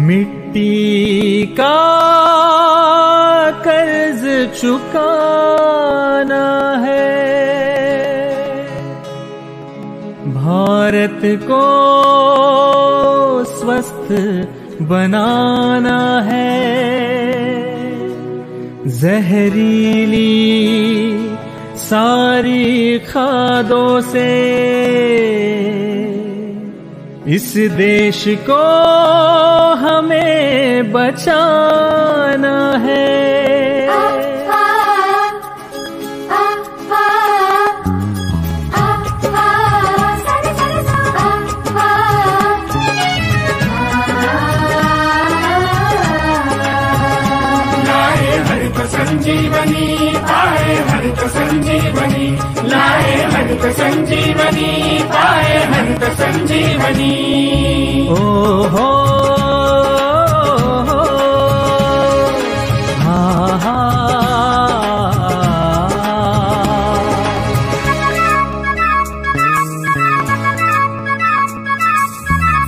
मिट्टी का कर्ज चुकाना है, भारत को स्वस्थ बनाना है। जहरीली सारी खादों से इस देश को हमें बचाना है। संजीवनी पाए हरित संजीवनी, लाए हरित संजीवनी पाए हरित संजीवनी। ओ हो हा हा।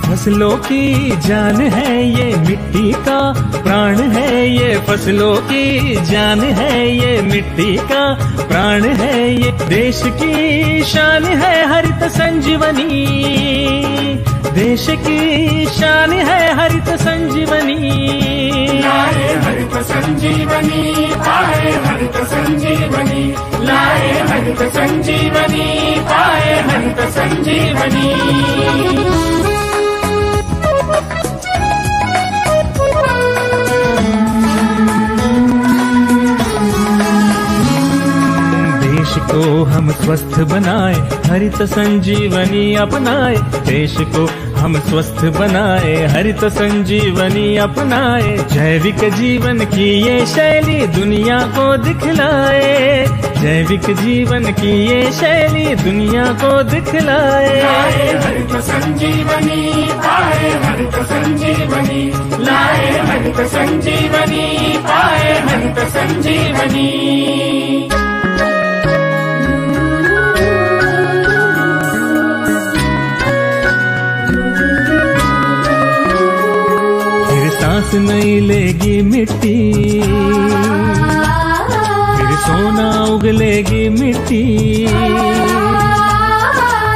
फसलों की जान है ये, मिट्टी का प्राण है ये। फसलों की जान है ये, मिट्टी का प्राण है ये। देश की शान है हरित संजीवनी, देश की शान है हरित संजीवनी। लाए हरित संजीवनी पाए हरित संजीवनी, लाए हरित संजीवनी पाए हरित संजीवनी। को हम स्वस्थ बनाए, हरित संजीवनी अपनाए। देश को हम स्वस्थ बनाए, हरित संजीवनी अपनाए। जैविक जीवन की ये शैली दुनिया को दिखलाए, जैविक जीवन की ये शैली दुनिया को दिखलाए। लाए हरित संजीवनी पाए हरित संजीवनी, लाए हरित संजीवनी पाए हरित संजीवनी। सांस नहीं लेगी मिट्टी, फिर सोना उगलेगी मिट्टी।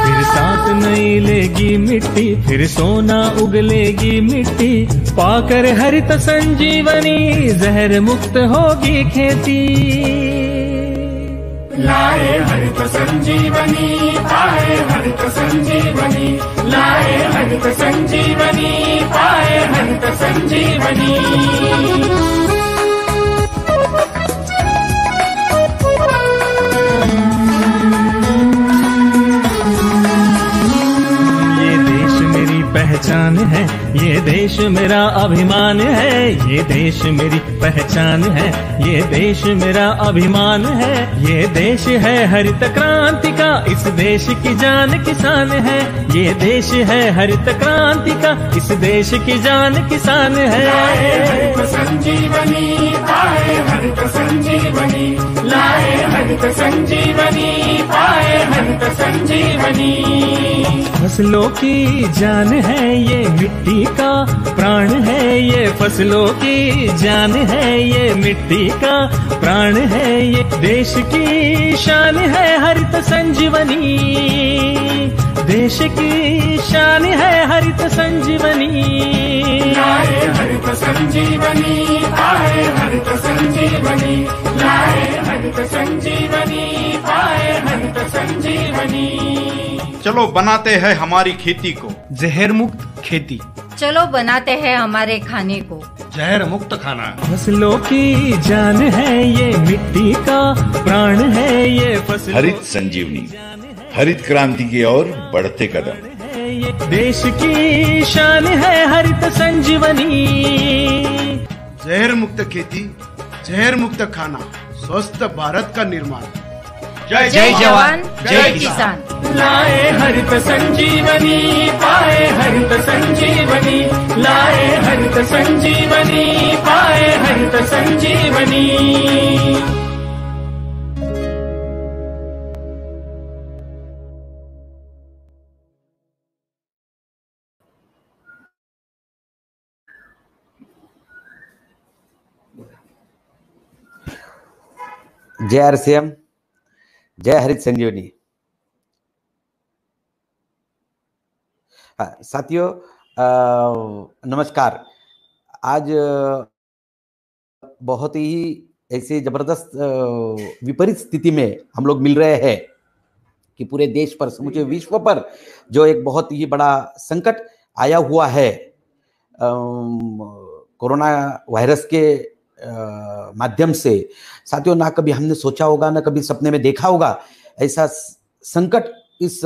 फिर सांस नहीं लेगी मिट्टी, फिर सोना उगलेगी मिट्टी। पाकर हरित संजीवनी जहर मुक्त होगी खेती। लाए हरित संजीवनी पाए हरित संजीवनी, लाए हरित संजीवनी पाए हरित संजीवनी। पहचान है ये देश मेरा अभिमान है, ये देश मेरी पहचान है, ये देश मेरा अभिमान है। ये देश है हरित क्रांति का, इस देश की जान किसान है। ये देश है हरित क्रांति का, इस देश की जान किसान है। लाए हरित संजीवनी पाए हरित संजीवनी, लाए हरित संजीवनी पाए हरित संजीवनी। फसलों की जान है ये, मिट्टी का प्राण है ये। फसलों की जान है ये, मिट्टी का प्राण है ये। देश की शान है हरित संजीवनी, देश की शान है हरित संजीवनी। लाए हरित संजीवनी पाए हरित संजीवनी, लाए हरित संजीवनी पाए हरित संजीवनी। चलो बनाते हैं हमारी खेती को जहर मुक्त खेती, चलो बनाते हैं हमारे खाने को जहर मुक्त खाना। फसलों की जान है ये, मिट्टी का प्राण है ये। फसल हरित संजीवनी, हरित क्रांति की ओर बढ़ते कदम। देश की शान है हरित संजीवनी। जहर मुक्त खेती, जहर मुक्त खाना, स्वस्थ भारत का निर्माण। जय जवान जय किसान। लाए हरित संजीवनी पाए हरित संजीवनी, लाए हरित संजीवनी पाए हरित संजीवनी। जय आरसीएम, जय हरित संजीवनी। हाँ साथियों, नमस्कार। आज बहुत ही ऐसे जबरदस्त विपरीत स्थिति में हम लोग मिल रहे हैं कि पूरे देश पर, समूचे विश्व पर जो एक बहुत ही बड़ा संकट आया हुआ है कोरोना वायरस के माध्यम से। साथियों, ना कभी हमने सोचा होगा, ना कभी सपने में देखा होगा ऐसा संकट इस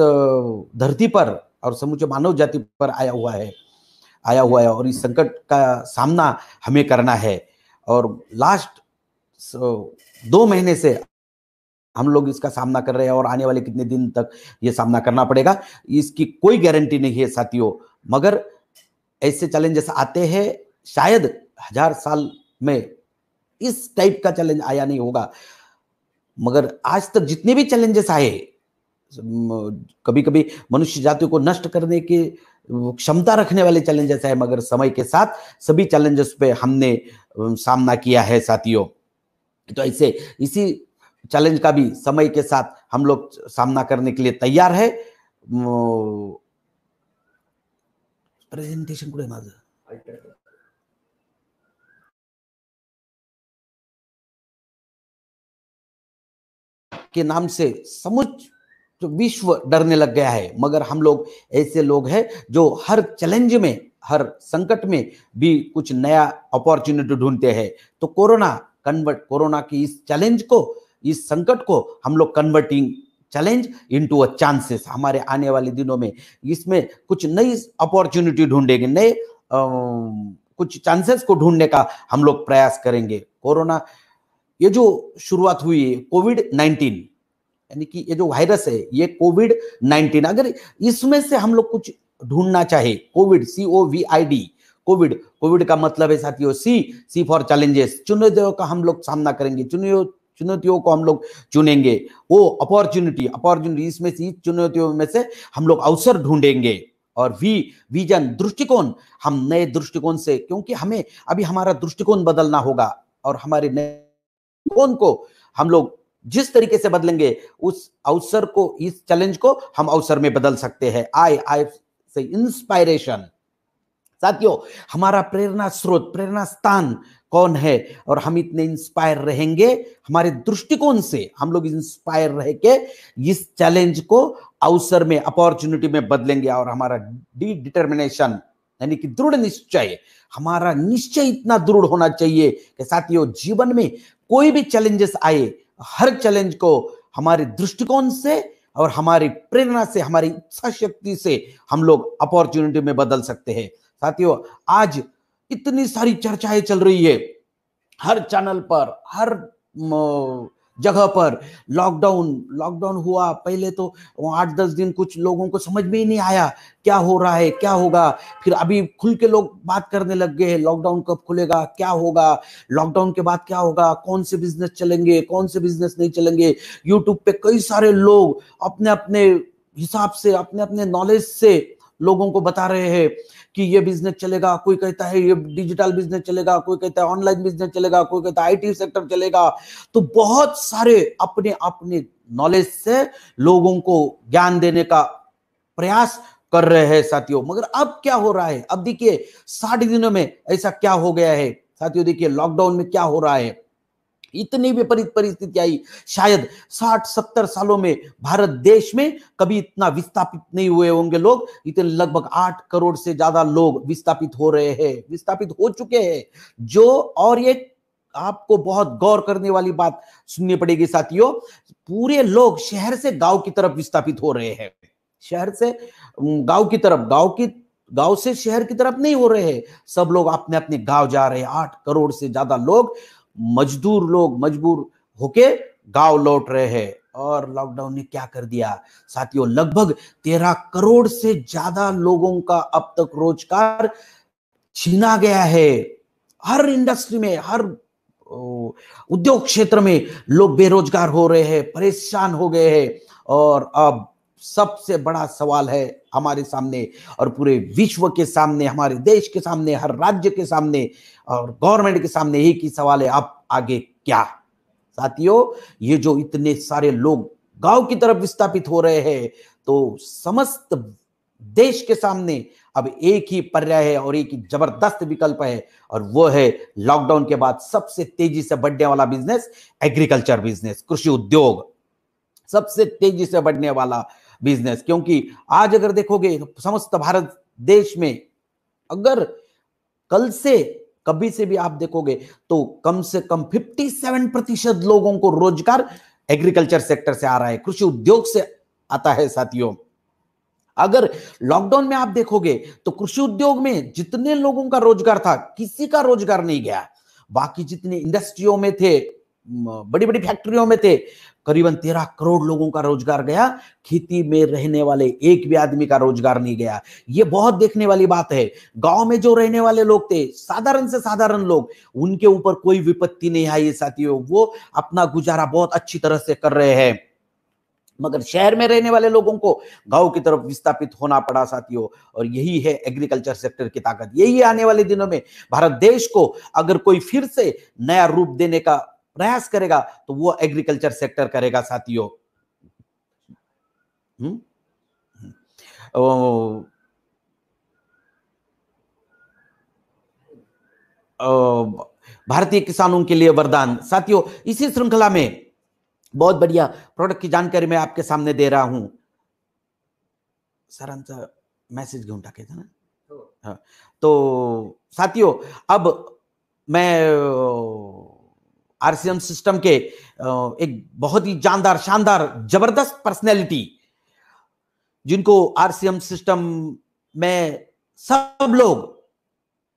धरती पर और समूचे मानव जाति पर आया हुआ है और इस संकट का सामना हमें करना है। और लास्ट 2 महीने से हम लोग इसका सामना कर रहे हैं और आने वाले कितने दिन तक ये सामना करना पड़ेगा इसकी कोई गारंटी नहीं है साथियों। मगर ऐसे चैलेंजेस आते हैं, शायद 1000 साल में इस टाइप का चैलेंज आया नहीं होगा। मगर आज तक जितने भी चैलेंजेस आए, कभी कभी मनुष्य जाति को नष्ट करने की क्षमता रखने वाले चैलेंजेस है, मगर समय के साथ सभी चैलेंजेस पे हमने सामना किया है साथियों। तो ऐसे इसी चैलेंज का भी समय के साथ हम लोग सामना करने के लिए तैयार है। प्रेजेंटेशन कुठे माझं के नाम से समुच विश्व डरने लग गया है, मगर हम लोग ऐसे लोग हैं जो हर चैलेंज में, हर संकट में भी कुछ नया अपॉर्चुनिटी ढूंढते हैं। तो कोरोना की इस चैलेंज को, इस संकट को हम लोग converting challenge into a chances. हमारे आने वाले दिनों में इसमें कुछ नई अपॉर्चुनिटी ढूंढेंगे, नए कुछ चांसेस को ढूंढने का हम लोग प्रयास करेंगे। कोरोना ये जो शुरुआत हुई है कोविड-19, यानी कि ये जो वायरस है ये कोविड-19, अगर इसमें से हम लोग कुछ ढूंढना चाहे, कोविड COVID, कोविड का मतलब है साथियों सी फॉर चैलेंजेस। चुनौतियों का हम लोग सामना करेंगे, चुनौतियों को हम लोग चुनेंगे। वो अपॉर्चुनिटी इसमें से, चुनौतियों में से हम लोग अवसर ढूंढेंगे। और विजन, दृष्टिकोण, हम नए दृष्टिकोण से, क्योंकि हमें अभी हमारा दृष्टिकोण बदलना होगा और हमारे नए दृष्टिकोण को हम लोग जिस तरीके से बदलेंगे उस अवसर को, इस चैलेंज को हम अवसर में बदल सकते हैं। आई से इंस्पायरेशन। साथियों, हमारा प्रेरणा स्रोत, प्रेरणा स्थान कौन है और हम इतने इंस्पायर रहेंगे हमारे दृष्टिकोण से। हम लोग इंस्पायर रह के इस चैलेंज को अवसर में, अपॉर्चुनिटी में बदलेंगे। और हमारा डिटर्मिनेशन, यानी कि दृढ़ निश्चय, हमारा निश्चय इतना दृढ़ होना चाहिए कि साथियों जीवन में कोई भी चैलेंजेस आए, हर चैलेंज को हमारे दृष्टिकोण से और हमारी प्रेरणा से, हमारी इच्छा शक्ति से हम लोग अपॉर्चुनिटी में बदल सकते हैं। साथियों, आज इतनी सारी चर्चाएं चल रही है हर चैनल पर, हर जगह पर। लॉकडाउन हुआ, पहले तो 8-10 दिन कुछ लोगों को समझ में ही नहीं आया क्या हो रहा है, क्या होगा। फिर अभी खुल के लोग बात करने लग गए, लॉकडाउन कब खुलेगा, क्या होगा, लॉकडाउन के बाद क्या होगा, कौन से बिजनेस चलेंगे, कौन से बिजनेस नहीं चलेंगे। यूट्यूब पे कई सारे लोग अपने अपने हिसाब से, अपने अपने नॉलेज से लोगों को बता रहे हैं कि ये बिजनेस चलेगा। कोई कहता है ये डिजिटल बिजनेस चलेगा, कोई कहता है ऑनलाइन बिजनेस चलेगा, कोई कहता है IT सेक्टर चलेगा। तो बहुत सारे अपने अपने नॉलेज से लोगों को ज्ञान देने का प्रयास कर रहे हैं साथियों। मगर अब क्या हो रहा है, अब देखिए 60 दिनों में ऐसा क्या हो गया है साथियों। देखिए लॉकडाउन में क्या हो रहा है, इतनी विपरीत परिस्थिति आई। शायद 60-70 सालों में भारत देश में कभी इतना विस्थापित नहीं हुए होंगे लोग। इतने लगभग 8 करोड़ से ज्यादा लोग विस्थापित हो रहे हैं, विस्थापित हो चुके हैं। जो, और ये आपको बहुत गौर करने वाली बात सुननी पड़ेगी साथियों, पूरे लोग शहर से गांव की तरफ विस्थापित हो रहे हैं। शहर से गांव की तरफ, गांव से शहर की तरफ नहीं हो रहे हैं। सब लोग अपने अपने गांव जा रहे हैं। 8 करोड़ से ज्यादा लोग मजबूर होके गांव लौट रहे हैं। और लॉकडाउन ने क्या कर दिया साथियों, लगभग 13 करोड़ से ज्यादा लोगों का अब तक रोजगार छीना गया है। हर इंडस्ट्री में, हर उद्योग क्षेत्र में लोग बेरोजगार हो रहे हैं, परेशान हो गए हैं। और अब सबसे बड़ा सवाल है हमारे सामने और पूरे विश्व के सामने, हमारे देश के सामने, हर राज्य के सामने और गवर्नमेंट के सामने एक ही सवाल है, अब आगे क्या साथियों, ये जो इतने सारे लोग गांव की तरफ विस्थापित हो रहे हैं, तो समस्त देश के सामने अब एक ही पर्याय है और एक ही जबरदस्त विकल्प है, और वो है लॉकडाउन के बाद सबसे तेजी से बढ़ने वाला बिजनेस, एग्रीकल्चर बिजनेस, कृषि उद्योग, सबसे तेजी से बढ़ने वाला बिजनेस। क्योंकि आज अगर देखोगे समस्त भारत देश में अगर कल से कभी से भी आप देखोगे तो कम से कम 57% लोगों को रोजगार एग्रीकल्चर सेक्टर से आ रहा है, कृषि उद्योग से आता है। साथियों, अगर लॉकडाउन में आप देखोगे तो कृषि उद्योग में जितने लोगों का रोजगार था, किसी का रोजगार नहीं गया। बाकी जितने इंडस्ट्रियों में थे, बड़ी बड़ी फैक्ट्रियों में थे, करीबन 13 करोड़ लोगों का रोजगार गया। खेती में रहने वाले एक भी आदमी का रोजगार नहीं गया। ये बहुत देखने वाली बात है। गांव में जो रहने वाले लोग थे, साधारण से साधारण लोग, उनके ऊपर कोई विपत्ति नहीं आई साथियों, वो अपना गुजारा बहुत अच्छी तरह से कर रहे हैं। मगर शहर में रहने वाले लोगों को गांव की तरफ विस्थापित होना पड़ा साथियों, और यही है एग्रीकल्चर सेक्टर की ताकत। यही आने वाले दिनों में भारत देश को अगर कोई फिर से नया रूप देने का प्रयास करेगा तो वो एग्रीकल्चर सेक्टर करेगा साथियों। भारतीय किसानों के लिए वरदान। साथियों, इसी श्रृंखला में बहुत बढ़िया प्रोडक्ट की जानकारी मैं आपके सामने दे रहा हूं। सरांचा मैसेज घेऊन टाकायचं ना। हाँ, तो साथियों, अब मैं आरसीएम सिस्टम के एक बहुत ही जानदार, शानदार, जबरदस्त पर्सनैलिटी, जिनको आरसीएम सिस्टम में सब लोग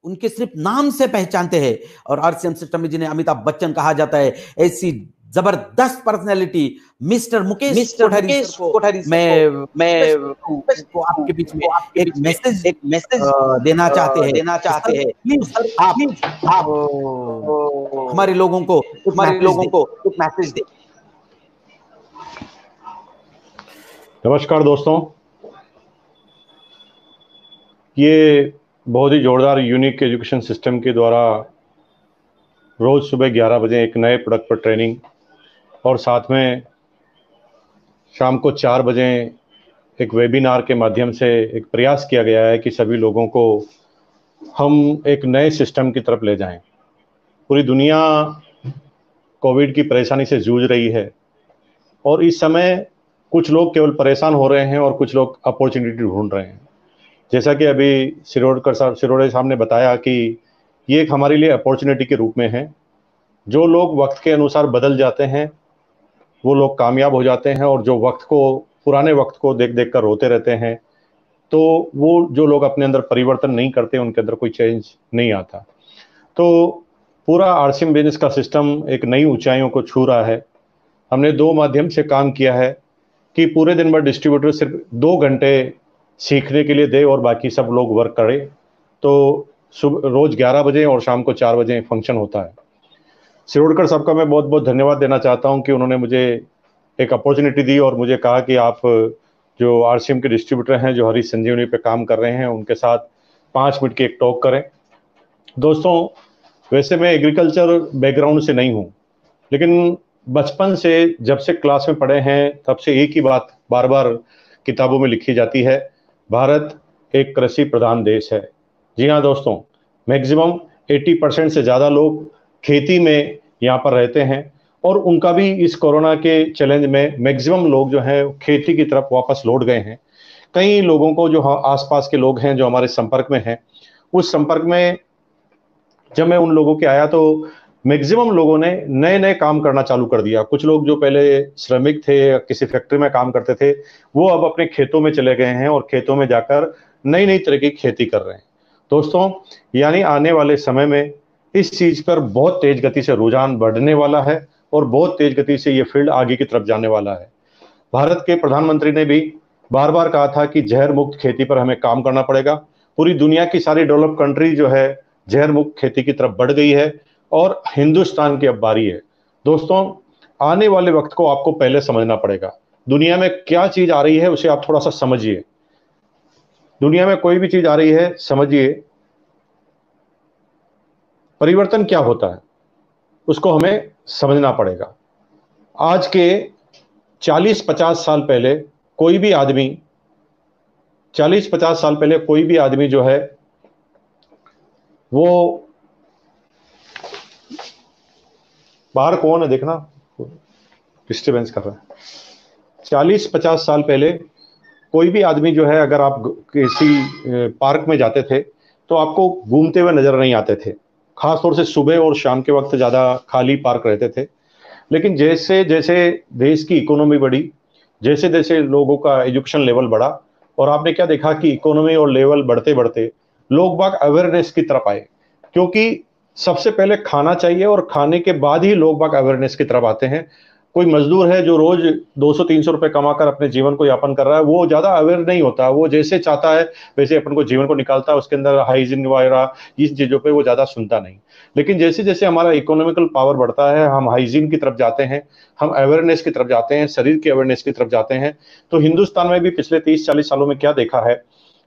उनके सिर्फ नाम से पहचानते हैं, और आरसीएम सिस्टम में जिन्हें अमिताभ बच्चन कहा जाता है, ऐसी जबरदस्त पर्सनैलिटी मिस्टर मुकेश कोठारी मैं आपके बीच में एक मैसेज देना चाहते हैं। प्लीज आप हमारे लोगों को एक मैसेज दें। नमस्कार दोस्तों, ये बहुत ही जोरदार यूनिक एजुकेशन सिस्टम के द्वारा रोज़ सुबह 11 बजे एक नए प्रोडक्ट पर ट्रेनिंग, और साथ में शाम को 4 बजे एक वेबिनार के माध्यम से एक प्रयास किया गया है कि सभी लोगों को हम एक नए सिस्टम की तरफ ले जाएं। पूरी दुनिया कोविड की परेशानी से जूझ रही है, और इस समय कुछ लोग केवल परेशान हो रहे हैं और कुछ लोग अपॉर्चुनिटी ढूंढ रहे हैं। जैसा कि अभी सिरोड़े साहब ने बताया कि ये एक हमारे लिए अपॉर्चुनिटी के रूप में है। जो लोग वक्त के अनुसार बदल जाते हैं वो लोग कामयाब हो जाते हैं, और जो पुराने वक्त को देख देख कर रोते रहते हैं, तो वो जो लोग अपने अंदर परिवर्तन नहीं करते, उनके अंदर कोई चेंज नहीं आता। तो पूरा आरसीएम बिजनेस का सिस्टम एक नई ऊंचाइयों को छू रहा है। हमने 2 माध्यम से काम किया है कि पूरे दिन भर डिस्ट्रीब्यूटर सिर्फ 2 घंटे सीखने के लिए दे और बाकी सब लोग वर्क करें। तो सुबह रोज 11 बजे और शाम को 4 बजे फंक्शन होता है। सिरोडकर साहब का मैं बहुत बहुत धन्यवाद देना चाहता हूं कि उन्होंने मुझे एक अपॉर्चुनिटी दी और मुझे कहा कि आप जो आरसीएम के डिस्ट्रीब्यूटर हैं, जो हरीश संजीवनी पे काम कर रहे हैं, उनके साथ 5 मिनट की एक टॉक करें। दोस्तों, वैसे मैं एग्रीकल्चर बैकग्राउंड से नहीं हूँ, लेकिन बचपन से जब से क्लास में पढ़े हैं तब से एक ही बात बार बार किताबों में लिखी जाती है, भारत एक कृषि प्रधान देश है। जी हाँ दोस्तों, मैक्सिमम 80% से ज़्यादा लोग खेती में यहाँ पर रहते हैं, और उनका भी इस कोरोना के चैलेंज में मैक्सिमम लोग जो हैं खेती की तरफ वापस लौट गए हैं। कई लोगों को जो आसपास के लोग हैं जो हमारे संपर्क में हैं, उस संपर्क में जब मैं उन लोगों के आया तो मैक्सिमम लोगों ने नए नए काम करना चालू कर दिया। कुछ लोग जो पहले श्रमिक थे, किसी फैक्ट्री में काम करते थे, वो अब अपने खेतों में चले गए हैं और खेतों में जाकर नई नई तरह की खेती कर रहे हैं। दोस्तों, यानी आने वाले समय में इस चीज पर बहुत तेज गति से रुझान बढ़ने वाला है और बहुत तेज गति से ये फील्ड आगे की तरफ जाने वाला है। भारत के प्रधानमंत्री ने भी बार बार कहा था कि जहर मुक्त खेती पर हमें काम करना पड़ेगा। पूरी दुनिया की सारी डेवलप कंट्री जो है जहर मुक्त खेती की तरफ बढ़ गई है और हिंदुस्तान की अब बारी है। दोस्तों, आने वाले वक्त को आपको पहले समझना पड़ेगा। दुनिया में क्या चीज आ रही है उसे आप थोड़ा सा समझिए। दुनिया में कोई भी चीज आ रही है, समझिए परिवर्तन क्या होता है, उसको हमें समझना पड़ेगा। आज के 40-50 साल पहले कोई भी आदमी 40-50 साल पहले कोई भी आदमी जो है वो बाहर कौन है देखना, डिस्टर्बेंस कर रहा है। 40-50 साल पहले कोई भी आदमी जो है, अगर आप किसी पार्क में जाते थे तो आपको घूमते हुए नजर नहीं आते थे, खासतौर से सुबह और शाम के वक्त ज़्यादा खाली पार्क रहते थे। लेकिन जैसे जैसे देश की इकोनॉमी बढ़ी, जैसे जैसे लोगों का एजुकेशन लेवल बढ़ा, और आपने क्या देखा कि इकोनॉमी और लेवल बढ़ते बढ़ते लोग बाग अवेयरनेस की तरफ आए, क्योंकि सबसे पहले खाना चाहिए और खाने के बाद ही लोग बाग अवेयरनेस की तरफ आते हैं। कोई मजदूर है जो रोज 200-300 रुपए कमाकर अपने जीवन को यापन कर रहा है, वो ज्यादा अवेयर नहीं होता, वो जैसे चाहता है वैसे अपन को जीवन को निकालता है, उसके अंदर हाइजीन वगैरह इस चीजों पे वो ज्यादा सुनता नहीं। लेकिन जैसे जैसे हमारा इकोनॉमिकल पावर बढ़ता है, हम हाइजीन की तरफ जाते हैं, हम अवेयरनेस की तरफ जाते हैं, शरीर की अवेयरनेस की तरफ जाते हैं। तो हिंदुस्तान में भी पिछले 30-40 सालों में क्या देखा है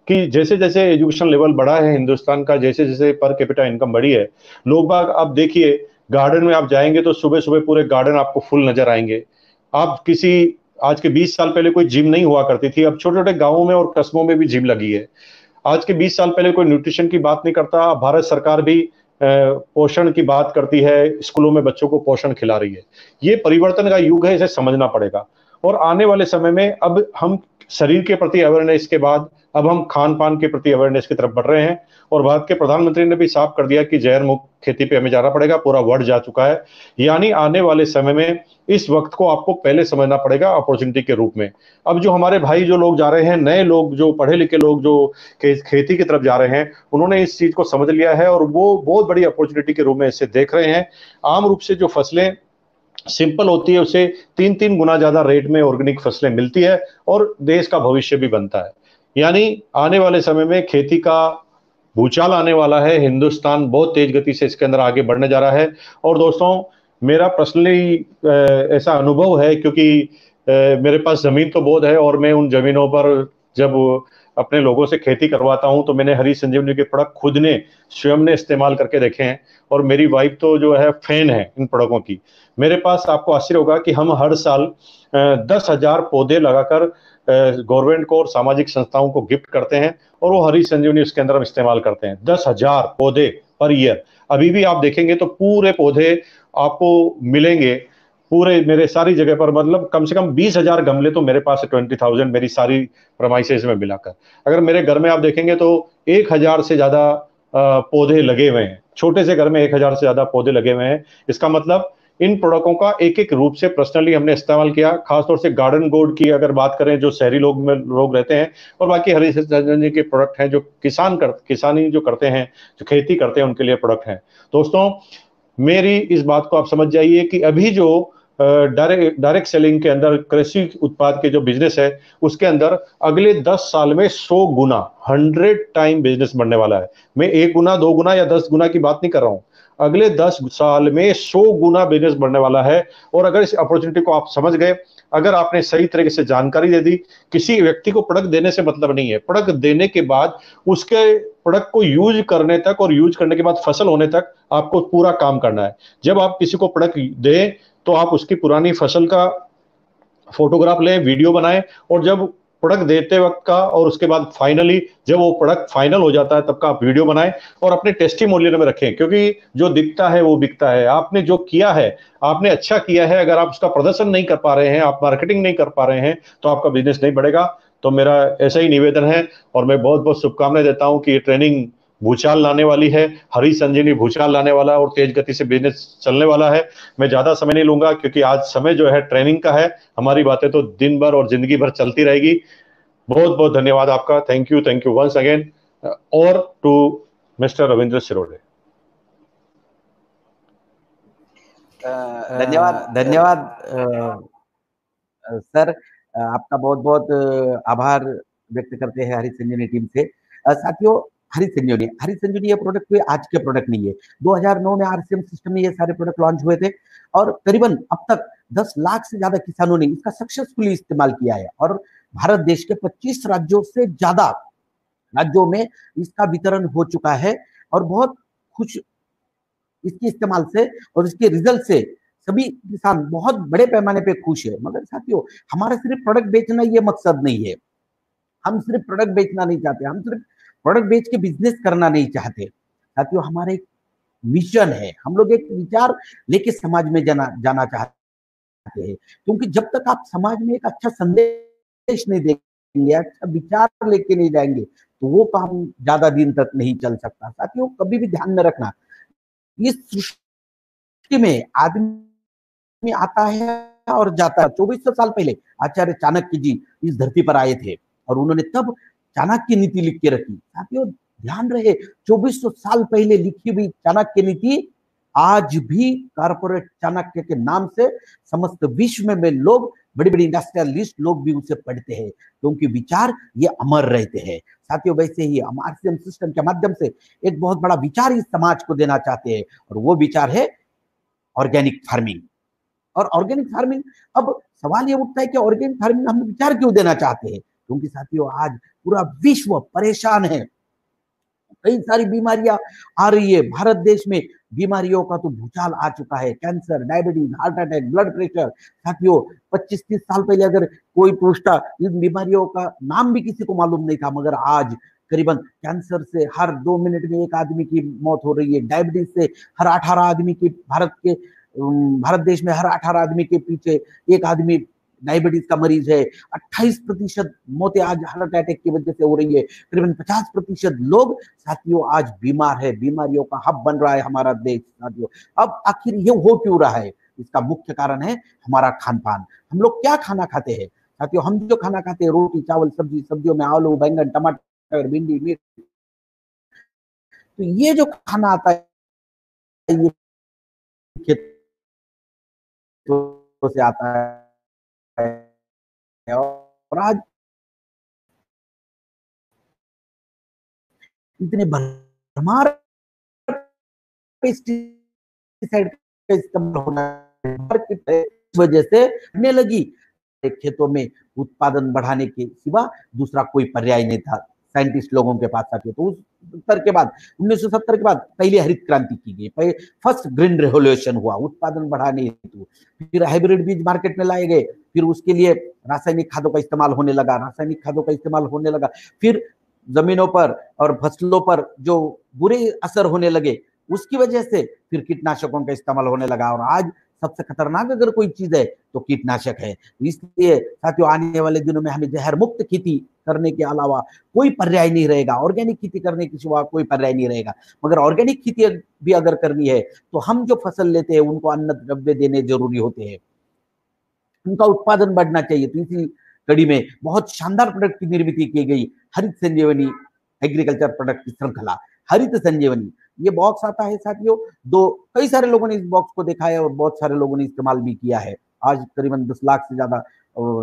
कि जैसे जैसे एजुकेशन लेवल बढ़ा है हिंदुस्तान का, जैसे जैसे पर कैपिटा इनकम बढ़ी है, लोग बाग अब देखिए गार्डन में आप जाएंगे तो सुबह सुबह पूरे गार्डन आपको फुल नजर आएंगे। आप किसी आज के 20 साल पहले कोई जिम नहीं हुआ करती थी, अब छोटे छोटे गांवों में और कस्बों में भी जिम लगी है। आज के 20 साल पहले कोई न्यूट्रिशन की बात नहीं करता, भारत सरकार भी पोषण की बात करती है, स्कूलों में बच्चों को पोषण खिला रही है। ये परिवर्तन का युग है, इसे समझना पड़ेगा। और आने वाले समय में अब हम शरीर के प्रति अवेयरनेस के बाद अब हम खान पान के प्रति अवेयरनेस की तरफ बढ़ रहे हैं। और भारत के प्रधानमंत्री ने भी साफ कर दिया कि जहर मुक्त खेती पे हमें जाना पड़ेगा, पूरा वर्ल्ड जा चुका है। यानी आने वाले समय में इस वक्त को आपको पहले समझना पड़ेगा अपॉर्चुनिटी के रूप में। अब जो हमारे भाई जो लोग जा रहे हैं, नए लोग जो पढ़े लिखे लोग जो खेती की तरफ जा रहे हैं, उन्होंने इस चीज को समझ लिया है और वो बहुत बड़ी अपॉर्चुनिटी के रूप में इसे देख रहे हैं। आम रूप से जो फसलें सिंपल होती है उसे 3-3 गुना ज्यादा रेट में ऑर्गेनिक फसलें मिलती है और देश का भविष्य भी बनता है। यानी आने वाले समय में खेती का भूचाल आने वाला है। हिंदुस्तान बहुत तेज गति से इसके अंदर आगे बढ़ने जा रहा है। और दोस्तों मेरा पर्सनली ऐसा अनुभव है, क्योंकि मेरे पास जमीन तो बहुत है और मैं उन जमीनों पर जब अपने लोगों से खेती करवाता हूं तो मैंने हरी संजीवनी के प्रोडक्ट खुद ने स्वयं ने इस्तेमाल करके देखे हैं और मेरी वाइफ तो जो है फैन है इन प्रोडक्टों की। मेरे पास आपको आश्चर्य होगा कि हम हर साल 10,000 पौधे लगाकर गवर्नमेंट को और सामाजिक संस्थाओं को गिफ्ट करते हैं और वो हरी संजीवनी उसके अंदर हम इस्तेमाल करते हैं। 10,000 पौधे पर ईयर। अभी भी आप देखेंगे तो पूरे पौधे आपको मिलेंगे पूरे मेरे सारी जगह पर, मतलब कम से कम 20,000 गमले तो मेरे पास है, 20,000 मेरी सारी प्रमाइसेस में मिलाकर। अगर मेरे घर में आप देखेंगे तो 1,000 से ज्यादा पौधे लगे हुए हैं। छोटे से घर में 1,000 से ज्यादा पौधे लगे हुए हैं। इसका मतलब इन प्रोडक्टों का एक एक रूप से पर्सनली हमने इस्तेमाल किया। खासतौर से गार्डन गोड की अगर बात करें, जो शहरी लोग रहते हैं, और बाकी हरी संजीवनी के प्रोडक्ट हैं जो किसानी जो करते हैं, जो खेती करते हैं, उनके लिए प्रोडक्ट हैं। दोस्तों मेरी इस बात को आप समझ जाइए कि अभी जो डायरेक्ट सेलिंग के अंदर कृषि उत्पाद के जो बिजनेस है उसके अंदर अगले 10 साल में 100 गुना 100 टाइम बिजनेस बढ़ने वाला है। मैं 1 गुना 2 गुना या 10 गुना की बात नहीं कर रहा हूं, अगले 10 साल में 100 गुना बिजनेस बढ़ने वाला है। और अगर इस अपॉर्चुनिटी को आप समझ गए, अगर आपने सही तरीके से जानकारी दे दी, किसी व्यक्ति को प्रोडक्ट देने से मतलब नहीं है, प्रोडक्ट देने के बाद उसके प्रोडक्ट को यूज करने तक और यूज करने के बाद फसल होने तक आपको पूरा काम करना है। जब आप किसी को प्रोडक्ट दें तो आप उसकी पुरानी फसल का फोटोग्राफ लें, वीडियो बनाएं, और जब प्रोडक्ट देते वक्त का और उसके बाद फाइनली जब वो प्रोडक्ट फाइनल हो जाता है तब का आप वीडियो बनाएं और अपने टेस्टिमोनियल में रखें, क्योंकि जो दिखता है वो बिकता है। आपने जो किया है, आपने अच्छा किया है, अगर आप उसका प्रदर्शन नहीं कर पा रहे हैं, आप मार्केटिंग नहीं कर पा रहे हैं, तो आपका बिजनेस नहीं बढ़ेगा। तो मेरा ऐसा ही निवेदन है और मैं बहुत बहुत शुभकामनाएं देता हूं कि ये ट्रेनिंग भूचाल लाने वाली है, हरी संजीवनी भूचाल लाने वाला है और तेज गति से बिजनेस चलने वाला है। मैं ज्यादा समय नहीं लूंगा क्योंकि आज समय जो है ट्रेनिंग का है, हमारी बातें तो दिन भर और जिंदगी भर चलती रहेगी। बहुत बहुत धन्यवाद आपका, थैंक यू वंस अगेन। और टू मिस्टर रविंद्र शिरोडे। धन्यवाद सर, आपका बहुत बहुत आभार व्यक्त करते हैं हरी संजीवनी टीम से। साथियों, हरी संजीवनी ये प्रोडक्ट कोई आज के प्रोडक्ट नहीं है। 2009 में आरसीएम सिस्टम में ये सारे प्रोडक्ट लॉन्च हुए थे और करीबन अब तक 10 लाख से ज्यादा किसानों ने इसका सक्सेसफुली इस्तेमाल किया है और भारत देश के 25 राज्यों से ज्यादा राज्यों में इसका वितरण हो चुका है। और बहुत खुश इसके इस्तेमाल से और इसके रिजल्ट से सभी किसान बहुत बड़े पैमाने पे खुश है। मगर साथियों, हमारा सिर्फ प्रोडक्ट बेचना ये मकसद नहीं है। हम सिर्फ प्रोडक्ट बेचना नहीं चाहते, हम सिर्फ प्रोडक्ट बेच के बिजनेस करना नहीं चाहते। साथियों, हमारा एक मिशन है, हम लोग एक विचार लेके समाज में जाना चाहते हैं। क्योंकि जब तक आप समाज में एक अच्छा संदेश नहीं देंगे, अच्छा विचार लेके नहीं जाएंगे, तो वो काम ज्यादा दिन तक नहीं चल सकता। साथियों, कभी भी ध्यान में रखना, इस सृष्टि में आदमी आता है और जाता है। 2400 साल पहले आचार्य चाणक्य जी इस धरती पर आए थे और उन्होंने तब चाणक्य नीति लिख के रखी। साथियों, ध्यान रहे, 2400 साल पहले लिखी हुई चाणक्य नीति आज भी कॉर्पोरेट चाणक्य के नाम से समस्त विश्व में लोग, बड़ी बड़ी इंडस्ट्रियलिस्ट लोग भी उसे पढ़ते हैं, क्योंकि विचार ये अमर रहते हैं। साथियों, वैसे ही हम आरसीएम सिस्टम के माध्यम से एक बहुत बड़ा विचार इस समाज को देना चाहते हैं, और वो विचार है ऑर्गेनिक फार्मिंग। और ऑर्गेनिक फार्मिंग, अब सवाल ये उठता है कि ऑर्गेनिक फार्मिंग हम विचार क्यों देना चाहते हैं? क्योंकि साथियों, आज पूरा विश्व परेशान है, कई सारी बीमारियां आ रही है। भारत देश में बीमारियों का तो भूचाल आ चुका है, cancer, diabetes, heart attack, blood pressure. साथियों, 25-30 साल पहले अगर कोई पूछता, इन बीमारियों का नाम भी किसी को मालूम नहीं था, मगर आज करीबन कैंसर से हर 2 मिनट में एक आदमी की मौत हो रही है। डायबिटीज से हर 18 आदमी की, भारत देश में हर 18 आदमी के पीछे एक आदमी डायबिटीज का मरीज है। 28% मौतें आज हार्ट अटैक की वजह से हो रही है। करीबन 50% लोग साथियों आज बीमार है। बीमारियों का हब बन रहा है हमारा देश। साथियों, अब आखिर ये हो क्यों रहा है? इसका मुख्य कारण है हमारा खान पान। हम लोग क्या खाना खाते हैं? साथियों, हम जो खाना खाते हैं, रोटी, चावल, सब्जी, सब्जियों में आलू, बैंगन, टमाटर, भिंडी, मिर्च, तो ये जो खाना आता है ये खेतों से आता है। और आज इतने भरमार पेस्टिसाइड का इस्तेमाल होना इस वजह से बढ़ने लगी। खेतों में उत्पादन बढ़ाने के सिवा दूसरा कोई पर्याय नहीं था साइंटिस्ट लोगों के पास। आके तो उस 1970 के बाद पहली हरित क्रांति की गई, फर्स्ट ग्रीन रेवोल्यूशन हुआ उत्पादन बढ़ाने हेतु। फिर हाइब्रिड बीज मार्केट में लाए गए, फिर उसके लिए रासायनिक खादों का इस्तेमाल होने लगा। फिर जमीनों पर और फसलों पर जो बुरे असर होने लगे, उसकी वजह से फिर कीटनाशकों का इस्तेमाल होने लगा। और आज सबसे खतरनाक अगर कोई चीज है तो कीटनाशक है। इसलिए साथियों, आने वाले दिनों में हमें जहर मुक्त खेती करने के अलावा कोई पर्याय नहीं रहेगा, ऑर्गेनिक खेती करने के सिवा कोई पर्याय नहीं रहेगा। मगर ऑर्गेनिक खेती भी अगर करनी है तो हम जो फसल लेते हैं उनको अन्न द्रव्य देने जरूरी होते हैं, उनका उत्पादन बढ़ना चाहिए। तो इसी कड़ी में बहुत शानदार प्रोडक्ट की निर्मित की गई हरित संजीवनी एग्रीकल्चर प्रोडक्ट की श्रृंखला। हरित संजीवनी ये बॉक्स आता है साथियों, कई सारे लोगों ने इस बॉक्स को देखा है और बहुत सारे लोगों ने इस्तेमाल भी किया है। आज करीबन 10 लाख से ज्यादा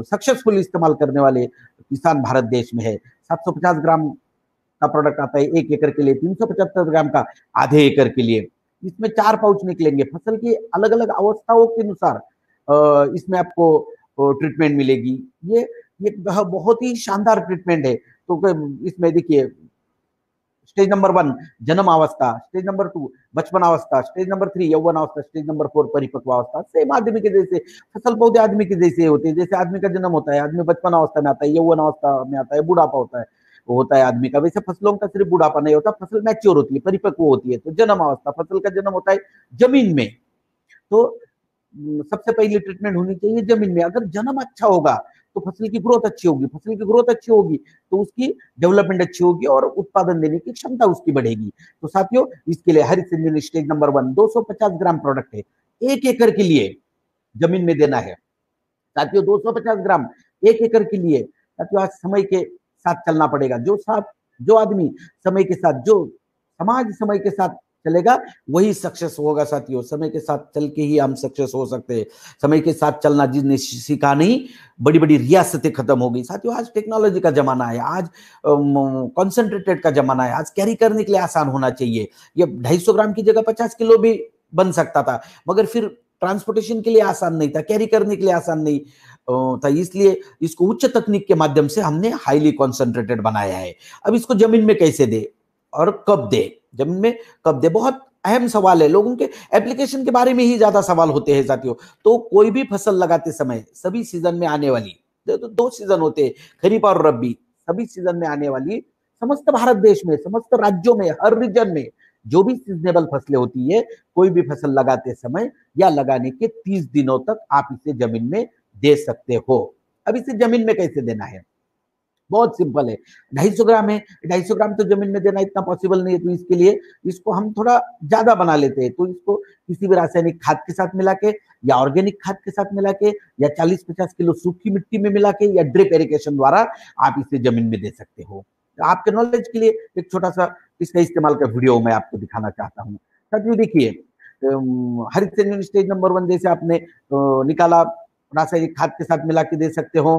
सक्सेसफुल इस्तेमाल करने वाले किसान भारत देश में है। 750 ग्राम का प्रोडक्ट आता है 1 एकड़ के लिए, 375 ग्राम का आधे एकड़ के लिए। इसमें 4 पाउच निकलेंगे। फसल की अलग अलग अवस्थाओं के अनुसार इसमें आपको ट्रीटमेंट मिलेगी। ये बहुत ही शानदार ट्रीटमेंट है। तो इसमें देखिए, स्टेज नंबर 1 जन्म अवस्था, स्टेज नंबर 2 बचपन अवस्था, स्टेज नंबर 3 यौवन अवस्था, स्टेज नंबर 4 परिपक्व अवस्था। सेम आदमी के जैसे फसल पौधे आदमी के जैसे होते हैं। जैसे आदमी का जन्म होता है, आदमी बचपन अवस्था में आता है, यौवन अवस्था में आता है, बुढ़ापा होता है आदमी का। वैसे फसलों का सिर्फ बुढ़ापा नहीं होता, फसल मैच्योर होती है, परिपक्व होती है। तो जन्म अवस्था, फसल का जन्म होता है जमीन में। तो सबसे पहले ट्रीटमेंट होनी चाहिए जमीन में। अगर जन्म अच्छा होगा तो फसल की ग्रोथ अच्छी होगी, फसल की ग्रोथ अच्छी होगी तो उसकी डेवलपमेंट अच्छी होगी और उत्पादन देने की क्षमता उसकी बढ़ेगी। तो साथियों, इसके लिए हरित संजीवनी स्टेज नंबर 1 250 ग्राम प्रोडक्ट है, 1 एकड़ के लिए जमीन में देना है। साथियों, 250 ग्राम 1 एकड़ के लिए। साथियों, आज समय के साथ चलना पड़ेगा। जो आदमी समय के साथ, जो समाज समय के साथ चलेगा वही सक्सेस होगा। साथियों, समय के साथ चल के ही हम सक्सेस हो सकते हैं। समय के साथ चलना जिसने सीखा नहीं, बड़ी बड़ी रियासतें खत्म हो गई। साथियों, आज टेक्नोलॉजी का जमाना है, आज कॉन्सेंट्रेटेड का जमाना है। आज कैरी करने के लिए आसान होना चाहिए। ये 250 ग्राम की जगह 50 किलो भी बन सकता था, मगर फिर ट्रांसपोर्टेशन के लिए आसान नहीं था, कैरी करने के लिए आसान नहीं था। इसलिए इसको उच्च तकनीक के माध्यम से हमने हाईली कॉन्सेंट्रेटेड बनाया है। अब इसको जमीन में कैसे दे और कब दे, जमीन में कब दे, बहुत अहम सवाल है, लोगों के एप्लीकेशन के बारे में ही ज्यादा सवाल होते हैं साथियों। तो कोई भी फसल लगाते समय सभी सीजन में आने वाली, तो दो सीजन होते हैं, खरीफ और रबी, सभी सीजन में आने वाली समस्त भारत देश में, समस्त राज्यों में, हर रीजन में जो भी सीजनेबल फसलें होती है, कोई भी फसल लगाते समय या लगाने के 30 दिनों तक आप इसे जमीन में दे सकते हो। अब इसे जमीन में कैसे देना है, बहुत सिंपल है। 250 ग्राम है, 250 ग्राम तो जमीन में देना इतना पॉसिबल नहीं है, तो इसके लिए इसको हम थोड़ा ज्यादा बना लेते हैं। तो इसको किसी भी रासायनिक खाद के साथ मिला के या ऑर्गेनिक खाद के साथ मिला के या 40-50 किलो सूखी मिट्टी में मिला के या ड्रिप इरिगेशन द्वारा आप इसे जमीन में दे सकते हो। तो आपके नॉलेज के लिए एक छोटा सा इसका इस्तेमाल का वीडियो मैं आपको दिखाना चाहता हूँ। साथियों देखिए, हरित संजीवनी स्टेज नंबर 1 जैसे आपने निकाला, रासायनिक खाद के साथ मिला के दे सकते हो।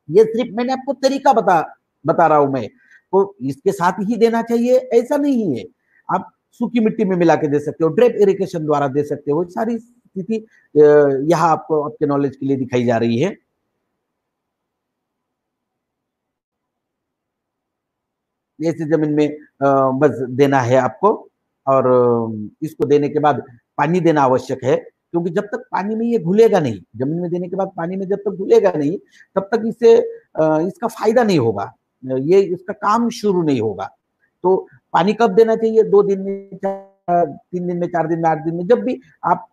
ये सिर्फ मैंने आपको तरीका बता रहा हूं मैं, तो इसके साथ ही देना चाहिए ऐसा नहीं है। आप सूखी मिट्टी में मिला के दे सकते हो, ड्रिप इरिगेशन द्वारा दे सकते हो। सारी स्थिति यहाँ आपको आपके नॉलेज के लिए दिखाई जा रही है। ऐसे जमीन में बस देना है आपको, और इसको देने के बाद पानी देना आवश्यक है, क्योंकि जब तक पानी में ये घुलेगा नहीं, जमीन में देने के बाद पानी में जब तक घुलेगा नहीं, तब तक इसे इसका फायदा नहीं होगा, ये इसका काम शुरू नहीं होगा। तो पानी कब देना चाहिए, 2 दिन में, 3 दिन में, 4 दिन में, 8 दिन में, जब भी आप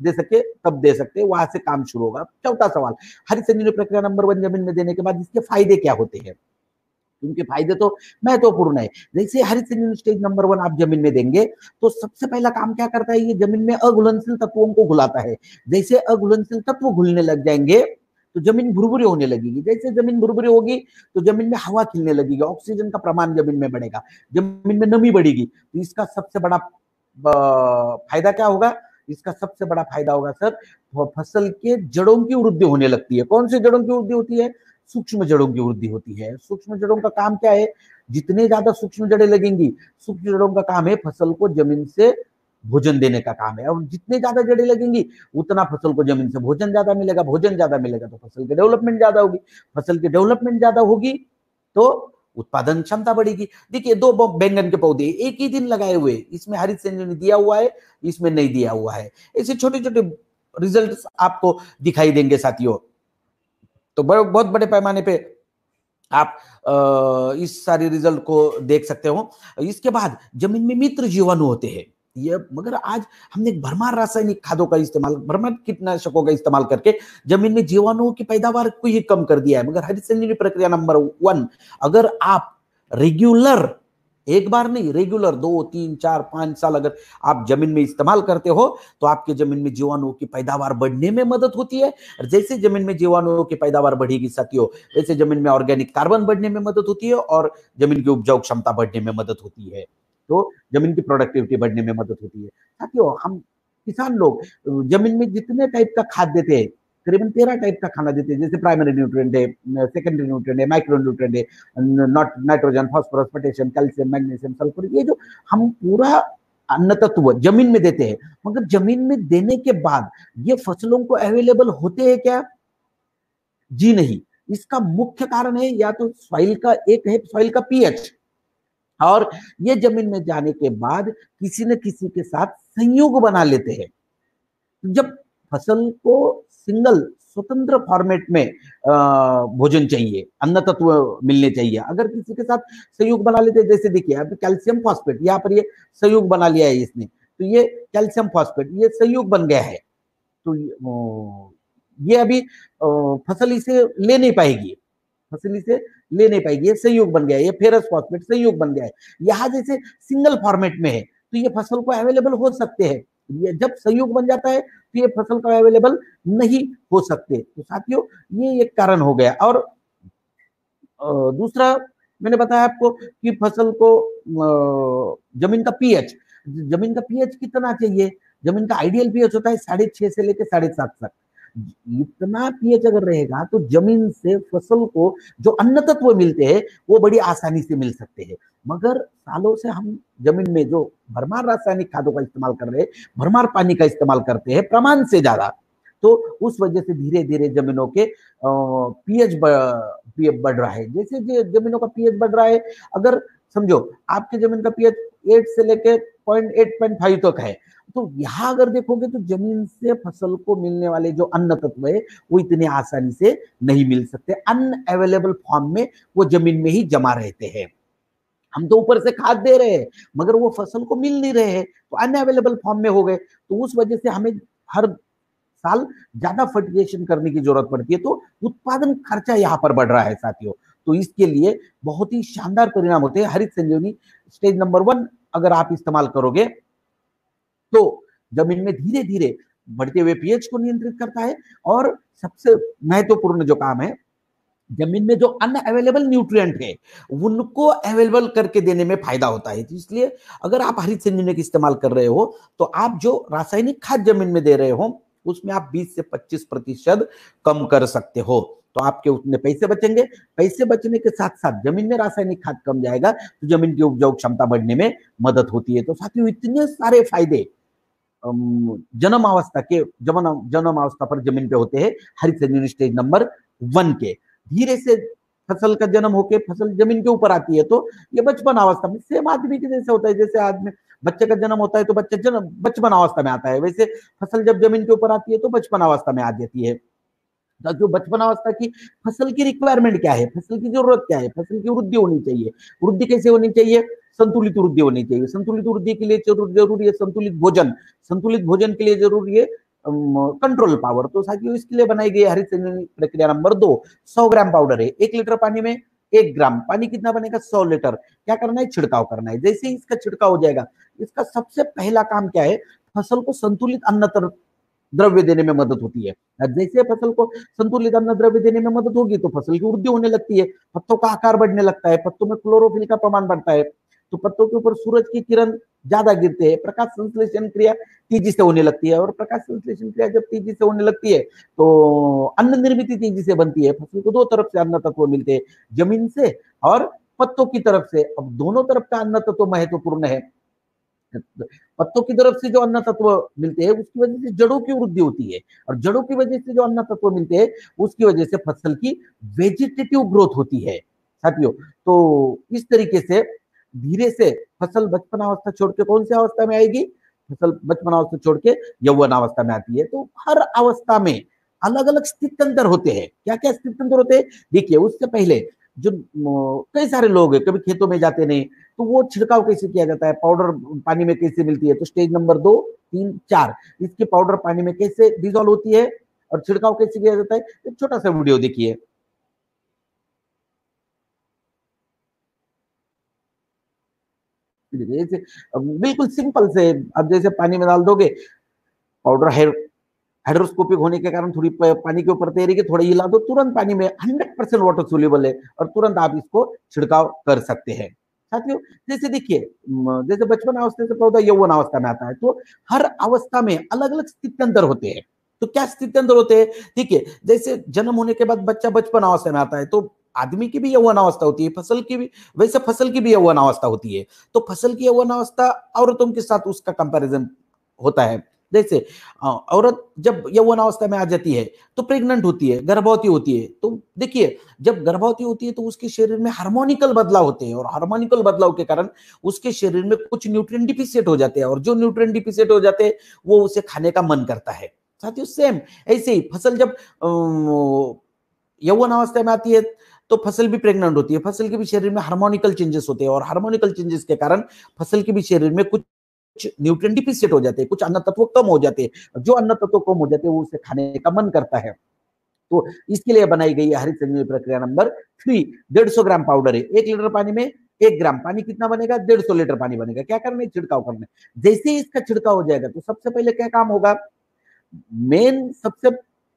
दे सके तब दे सकते हैं, वहां से काम शुरू होगा। चौथा सवाल, हरित संजीवनी प्रक्रिया नंबर 1 जमीन में देने के बाद इसके फायदे क्या होते हैं? उनके फायदे तो महत्वपूर्ण है। जैसे हरित संजीवनी स्टेज नंबर 1 आप जमीन में देंगे तो सबसे पहला काम क्या करता है, ये जमीन में अघुलनशील तत्वों को घुलाता है। जैसे अघुलनशील तत्व घुलने लग जाएंगे तो जमीन भुरभुरी होने लगेगी। जैसे जमीन भुरभुरी होगी तो जमीन में हवा खिलने लगेगी, ऑक्सीजन का प्रमाण जमीन में बढ़ेगा, जमीन में नमी बढ़ेगी। तो इसका सबसे बड़ा फायदा क्या होगा? इसका सबसे बड़ा फायदा होगा सर, फसल के जड़ों की वृद्धि होने लगती है। कौन सी जड़ों की वृद्धि होती है? सूक्ष्म जड़ों की वृद्धि होती है। सूक्ष्म जड़ों का काम क्या है? जितने ज्यादा सूक्ष्म जड़ें लगेंगी, सूक्ष्म जड़ों का काम है फसल को जमीन से भोजन देने का काम है। और जितने ज्यादा जड़ें लगेंगी उतना फसल को जमीन से भोजन ज्यादा मिलेगा, भोजन ज्यादा मिलेगा तो फसल की डेवलपमेंट ज्यादा होगी, फसल की डेवलपमेंट ज्यादा होगी तो उत्पादन क्षमता बढ़ेगी। देखिए, 2 बैंगन के पौधे एक ही दिन लगाए हुए, इसमें हरित संजीवनी दिया हुआ है, इसमें नहीं दिया हुआ है। ऐसे छोटे छोटे रिजल्ट आपको दिखाई देंगे साथियों। तो बहुत बड़े पैमाने पे आप इस सारे रिजल्ट को देख सकते हो। इसके बाद जमीन में मित्र जीवाणु होते हैं ये, मगर आज हमने भरमार रासायनिक खादों का इस्तेमाल, भरमार कीटनाशकों का इस्तेमाल करके जमीन में जीवाणुओं की पैदावार को ही कम कर दिया है। मगर हरित संजीवनी प्रक्रिया नंबर 1 अगर आप रेगुलर, एक बार नहीं, रेगुलर 2, 3, 4, 5 साल अगर आप जमीन में इस्तेमाल करते हो तो आपके जमीन में जीवाणुओं की पैदावार बढ़ने में मदद होती है। और जैसे जमीन में जीवाणुओं की पैदावार बढ़ेगी साथियों, वैसे जमीन में ऑर्गेनिक कार्बन बढ़ने में मदद होती है और जमीन की उपजाऊ क्षमता बढ़ने में मदद होती है। तो जमीन की प्रोडक्टिविटी बढ़ने में मदद होती है। साथियों, हम किसान लोग जमीन में जितने टाइप का खाद देते हैं, करीबन 13 टाइप का खाना देते हैं। जैसे प्राइमरी न्यूट्रिएंट है, सेकेंडरी न्यूट्रिएंट है, माइक्रो न्यूट्रिएंट है, nitrogen, phosphorus, potassium, calcium, magnesium, sulphur, ये जो हम पूरा अन्न तत्व जमीन में देते हैं। मगर जमीन में देने के बाद ये फसलों को अवेलेबल होते हैं क्या? जी नहीं। इसका मुख्य कारण है या तो सॉइल का, एक है सॉइल का पीएच, और ये जमीन में जाने के बाद किसी न किसी के साथ संयोग बना लेते हैं। जब फसल को सिंगल स्वतंत्र फॉर्मेट में भोजन चाहिए, अन्न तत्व मिलने चाहिए, अगर किसी के साथ संयोग बना लेते हैं, जैसे देखिए अब कैल्शियम फॉस्फेट, यहाँ पर ये संयोग बना लिया है इसने, तो ये कैल्शियम फॉस्फेट ये संयोग बन गया है, तो ये अभी फसल इसे ले नहीं पाएगी, फसल इसे ले नहीं पाएगी, ये संयोग बन गया है। ये फेरस फॉस्फेट संयोग बन गया है। यहाँ जैसे सिंगल फॉर्मेट में है तो ये फसल को अवेलेबल हो सकते हैं, ये जब संयोग बन जाता है तो ये फसल को अवेलेबल नहीं हो सकते। तो साथियों, ये एक कारण हो गया। और दूसरा मैंने बताया आपको कि फसल को जमीन का पीएच कितना चाहिए? जमीन का आइडियल पीएच होता है 6.5 से लेकर 7.5 तक। इतना पीएच अगर रहेगा तो जमीन से फसल को जो अन्न तत्व मिलते हैं वो बड़ी आसानी से मिल सकते हैं। मगर सालों से हम जमीन में जो भरमार रासायनिक खादों का इस्तेमाल कर रहे हैं, भरमार पानी का इस्तेमाल करते हैं प्रमाण से ज्यादा, तो उस वजह से धीरे धीरे जमीनों के पीएच बढ़ रहा है। जैसे जमीनों का पीएच बढ़ रहा है, अगर समझो आपके जमीन का पीएच 8 से लेकर 0.8-0.5 तक है। तो यहाँ अगर देखोगे तो जमीन से फसल को मिलने वाले जो अन्न तत्व है वो इतने आसानी से नहीं मिल सकते, अनअवेलेबल फॉर्म में वो जमीन में ही जमा रहते हैं। हम तो ऊपर से खाद दे रहे हैं मगर वो फसल को मिल नहीं रहे हैं, तो अनअवेलेबल फॉर्म में हो गए, तो उस वजह से हमें हर साल ज्यादा फर्टिलाइजेशन करने की जरूरत पड़ती है, तो उत्पादन खर्चा यहाँ पर बढ़ रहा है साथियों। तो इसके लिए बहुत ही शानदार परिणाम होते हैं। हरित संजीवनी स्टेज नंबर 1 अगर आप इस्तेमाल करोगे तो जमीन में धीरे धीरे बढ़ते हुए पीएच को नियंत्रित करता है, और सबसे महत्वपूर्ण जो काम है, जमीन में जो अनअवेलेबल न्यूट्रिएंट है उनको अवेलेबल करके देने में फायदा होता है। तो इसलिए अगर आप हरित संजीवनी का इस्तेमाल कर रहे हो तो आप जो रासायनिक खाद जमीन में दे रहे हो उसमें आप 20 से 25% कम कर सकते हो, तो आपके उतने पैसे बचेंगे। पैसे बचने के साथ साथ जमीन में रासायनिक खाद कम जाएगा तो जमीन की उपजाऊ क्षमता बढ़ने में मदद होती है। तो साथियों इतने सारे फायदे जन्म अवस्था पर जमीन पे होते हैं हरित संजीवनी स्टेज नंबर 1 के। धीरे से फसल का जन्म होके फसल जमीन के ऊपर आती है तो ये बचपन अवस्था में सेम आदमी के जैसे होता है। जैसे आदमी बच्चे का जन्म होता है तो बच्चा बचपन अवस्था में आता है, वैसे फसल जब जमीन के ऊपर आती है तो बचपन अवस्था में आ जाती है। जो बचपन अवस्था की फसल की रिक्वायरमेंट क्या है, फसल की जरूरत क्या है, फसल की वृद्धि होनी चाहिए। वृद्धि कैसे होनी चाहिए? संतुलित वृद्धि होनी चाहिए। संतुलित वृद्धि के लिए जरूरी है संतुलित भोजन, संतुलित भोजन के लिए जरूरी है कंट्रोल पावर। तो साथियों इसके लिए बनाई गई हरित संजीवनी प्रक्रिया नंबर 2। 100 ग्राम पाउडर है, 1 लीटर पानी में 1 ग्राम, पानी कितना बनेगा? 100 लीटर। क्या करना है? छिड़काव करना है। जैसे ही इसका छिड़काव हो जाएगा, इसका सबसे पहला काम क्या है? फसल को संतुलित अन्न द्रव्य देने में मदद होती है। जैसे फसल को संतुलित अन्न द्रव्य देने में मदद होगी तो फसल की वृद्धि होने लगती है, पत्तों का आकार बढ़ने लगता है, पत्तों में क्लोरोफिल का प्रमाण बढ़ता है, तो पत्तों के ऊपर सूरज की किरण ज्यादा गिरते हैं, प्रकाश संश्लेषण क्रिया तेजी से होने लगती है, और प्रकाश संश्लेषण क्रिया जब तेजी से होने लगती है तो अन्न निर्मित तेजी से बनती है। फसल को 2 तरफ से अन्न तत्व मिलते हैं, जमीन से और पत्तों की तरफ से। अब दोनों तरफ का अन्न तत्व महत्वपूर्ण है। पत्तों की तरफ से जो अन्न तत्व मिलते हैं उसकी वजह से जड़ों की वृद्धि होती है, और जड़ों की वजह से जो अन्न तत्व मिलते हैं उसकी वजह से फसल की वेजिटेटिव ग्रोथ होती है साथियों। तो इस तरीके से धीरे से फसल बचपन अवस्था छोड़ के कौन सी अवस्था में आएगी? फसल बचपन अवस्था छोड़ के यौवन अवस्था में आती है। तो हर अवस्था में अलग अलग स्थित्यंतर होते हैं। क्या क्या स्थित्यंतर होते हैं? देखिए, उससे पहले जो कई सारे लोग हैं कभी खेतों में जाते नहीं, तो वो छिड़काव कैसे किया जाता है, पाउडर पानी में कैसे मिलती है? तो स्टेज नंबर 2, 3, 4 इसकी पाउडर पानी में कैसे डिजोल्व होती है और छिड़काव कैसे किया जाता है, एक छोटा सा वीडियो देखिए। बिल्कुल सिंपल से, अब जैसे पानी में डाल दोगे, पाउडर हाइड्रोस्कोपिक होने के कारण थोड़ी पानी के ऊपर तैरेगी, थोड़ा हिला दो, तुरंत पानी में 100% वाटर सोल्यूबल है और तुरंत आप इसको छिड़काव कर सकते हैं साथियों। जैसे देखिए, जैसे बचपन अवस्था से पौधा यौवन अवस्था में आता है, तो हर अवस्था में अलग अलग स्थित्यंतर होते हैं। तो क्या स्थित्यंतर होते हैं? ठीक है, जैसे जन्म होने के बाद बच्चा बचपन अवस्था में आता है तो आदमी की भी यौवन अवस्था होती है, फसल की भी, वैसे फसल की भी यौवन अवस्था होती है। तो फसल की यौवन अवस्था औरतों के साथ उसका कंपैरिजन होता है। जैसे औरत जब यौवन अवस्था में आ जाती है तो प्रेग्नेंट होती है, गर्भवती होती है। तो देखिए, जब गर्भवती होती है तो उसके शरीर में हार्मोनिकल बदलाव होते हैं, और हार्मोनिकल बदलाव के कारण उसके शरीर में कुछ न्यूट्रिएंट डिफिशिएंट हो जाते हैं, और जो न्यूट्रिएंट डिफिशिएंट हो जाते हैं वो उसे खाने का मन करता है साथियों। सेम ऐसे ही फसल जब यौवन अवस्था में आती है तो फसल भी प्रेग्नेंट होती है, फसल के भी शरीर में हार्मोनिकल चेंजेस होते हैं, और हार्मोनिकल चेंजेस के कारण फसल के भी शरीर में कुछ न्यूट्रिएंट डिफिशिएंट हो जाते हैं, कुछ अन्न तत्व कम हो जाते हैं। जो अन्न तत्व कम हो जाते हैं वो उसे खाने का मन करता है। तो इसके लिए बनाई गई है हरित संजीवनी प्रक्रिया नंबर 3। 150 ग्राम पाउडर है, 1 लीटर पानी में 1 ग्राम, पानी कितना बनेगा? 150 लीटर पानी बनेगा। क्या करना है? छिड़काव करना है। जैसे ही इसका छिड़काव हो जाएगा तो सबसे पहले क्या काम होगा? मेन सबसे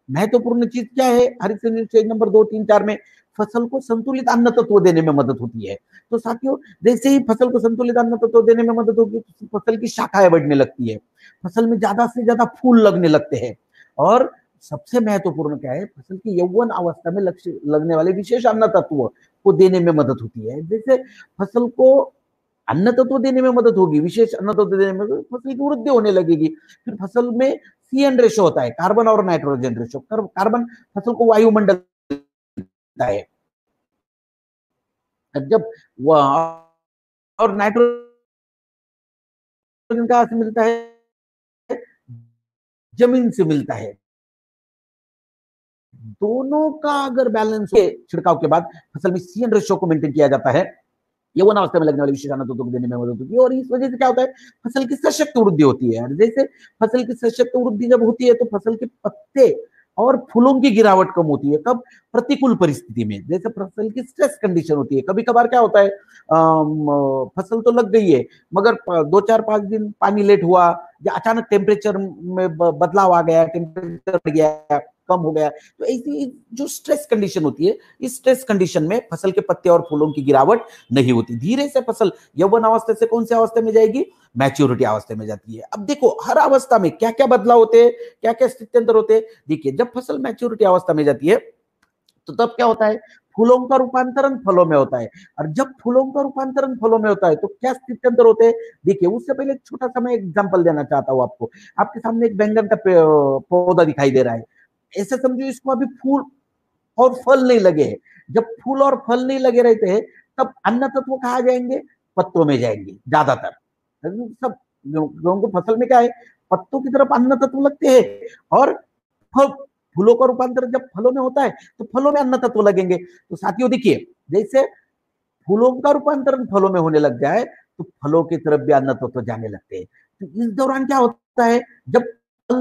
महत्वपूर्ण चीज क्या है हरित संजीवनी स्टेज नंबर 2, 3, 4 में? फसल को संतुलित अन्न तत्व देने में मदद होती है। तो साथियों, जैसे ही फसल को संतुलित अन्न तत्व देने में मदद होगी तो फसल की शाखाएं बढ़ने लगती है, फसल में ज्यादा से ज्यादा फूल लगने लगते हैं, और सबसे महत्वपूर्ण क्या है? फसल की यौवन अवस्था में लगने वाले विशेष अन्न तत्व को देने में मदद होती है। जैसे फसल को अन्न तत्व देने में मदद होगी, विशेष अन्न तत्व देने में फसल की वृद्धि होने लगेगी। फिर फसल में CN रेशो होता है, कार्बन और नाइट्रोजन रेशो। कार्बन फसल को वायुमंडल है, जब और नाइट्रोजन नाइट्रोजन कहां से मिलता है? जमीन से मिलता है। दोनों का अगर बैलेंस हो, छिड़काव के बाद फसल में CN रेशियो को मेंटेन किया जाता है, यौवन अवस्था में लगने वाले विशेषाणु तत्वों को देने में मदद होती है, और इस वजह से क्या होता है, फसल की सशक्त वृद्धि होती है। जैसे फसल की सशक्त वृद्धि जब होती है तो फसल के पत्ते और फूलों की गिरावट कम होती है। कब? प्रतिकूल परिस्थिति में, जैसे फसल की स्ट्रेस कंडीशन होती है। कभी कभार क्या होता है, फसल तो लग गई है मगर 2-4-5 दिन पानी लेट हुआ, या अचानक टेम्परेचर में बदलाव आ गया, टेम्परेचर बढ़ गया, कम हो गया, तो ऐसी जो स्ट्रेस कंडीशन होती है, इस स्ट्रेस कंडीशन में फसल के पत्ते और फूलों की गिरावट नहीं होती। धीरे से फसल यौवन अवस्था से कौन सी अवस्था में जाएगी? मैच्योरिटी अवस्था में जाती है। अब देखो हर अवस्था में क्या क्या बदलाव होते हैं, क्या क्या स्थित्यंतर होते हैं। देखिए जब फसल मैच्योरिटी अवस्था में जाती है तो तब क्या होता है, फूलों का रूपांतरण फलों में होता है, और जब फूलों का रूपांतरण फलों में होता है तो क्या स्थित्यंतर होते हैं। देखिए उससे पहले एक छोटा सा मैं एग्जांपल देना चाहता हूँ आपको। आपके सामने एक बैंगन का पौधा दिखाई दे रहा है, ऐसे समझो इसको अभी फूल और फल नहीं लगे हैं। जब फूल और फल नहीं लगे रहते हैं तब अन्न तत्व कहाँ जाएंगे? पत्तों में जाएंगे ज्यादातर। सब लोगों को फसल में क्या है, पत्तों की तरफ अन्न तत्व लगते हैं, और फूलों का रूपांतर जब फलों में होता है तो फलों में अन्न तत्व लगेंगे। तो साथियों देखिए, जैसे फूलों का रूपांतरण फलों में होने लग जाए तो फलों की तरफ भी अन्न तत्व जाने लगते हैं। तो इस दौरान क्या होता है, जब फल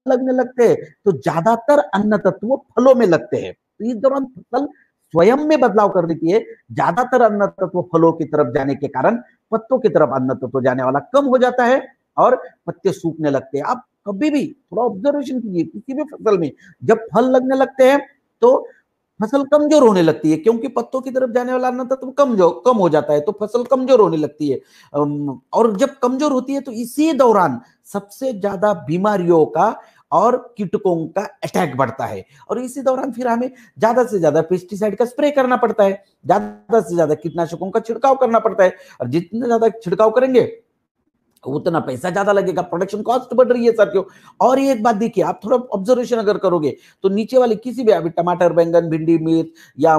लगने लगते हैं तो ज्यादातर अन्न तत्व फलों में लगते हैं। तो इस दौरान फसल स्वयं में बदलाव कर देती है, ज्यादातर अन्न तत्व फलों की तरफ जाने के कारण पत्तों की तरफ अन्न तत्व जाने वाला कम हो जाता है और पत्ते सूखने लगते हैं। आप कभी भी थोड़ा ऑब्जर्वेशन कीजिए, किसी भी फसल में जब फल लगने लगते हैं तो फसल कमजोर होने लगती है, क्योंकि पत्तों की तरफ जाने वाला अन्न तत्व कम हो जाता है, तो फसल कमजोर होने लगती है। और जब कमजोर होती है तो इसी दौरान सबसे ज्यादा बीमारियों का और कीटकों का अटैक बढ़ता है, और इसी दौरान फिर हमें ज्यादा से ज्यादा पेस्टिसाइड का स्प्रे करना पड़ता है, ज्यादा से ज्यादा कीटनाशकों का छिड़काव करना पड़ता है, और जितना ज्यादा छिड़काव करेंगे उतना पैसा ज्यादा लगेगा, प्रोडक्शन कॉस्ट बढ़ रही है साथियों। और ये एक बात देखिए, आप थोड़ा ऑब्जर्वेशन अगर करोगे तो नीचे वाले किसी भी अभी टमाटर, बैंगन, भिंडी, मिर्च या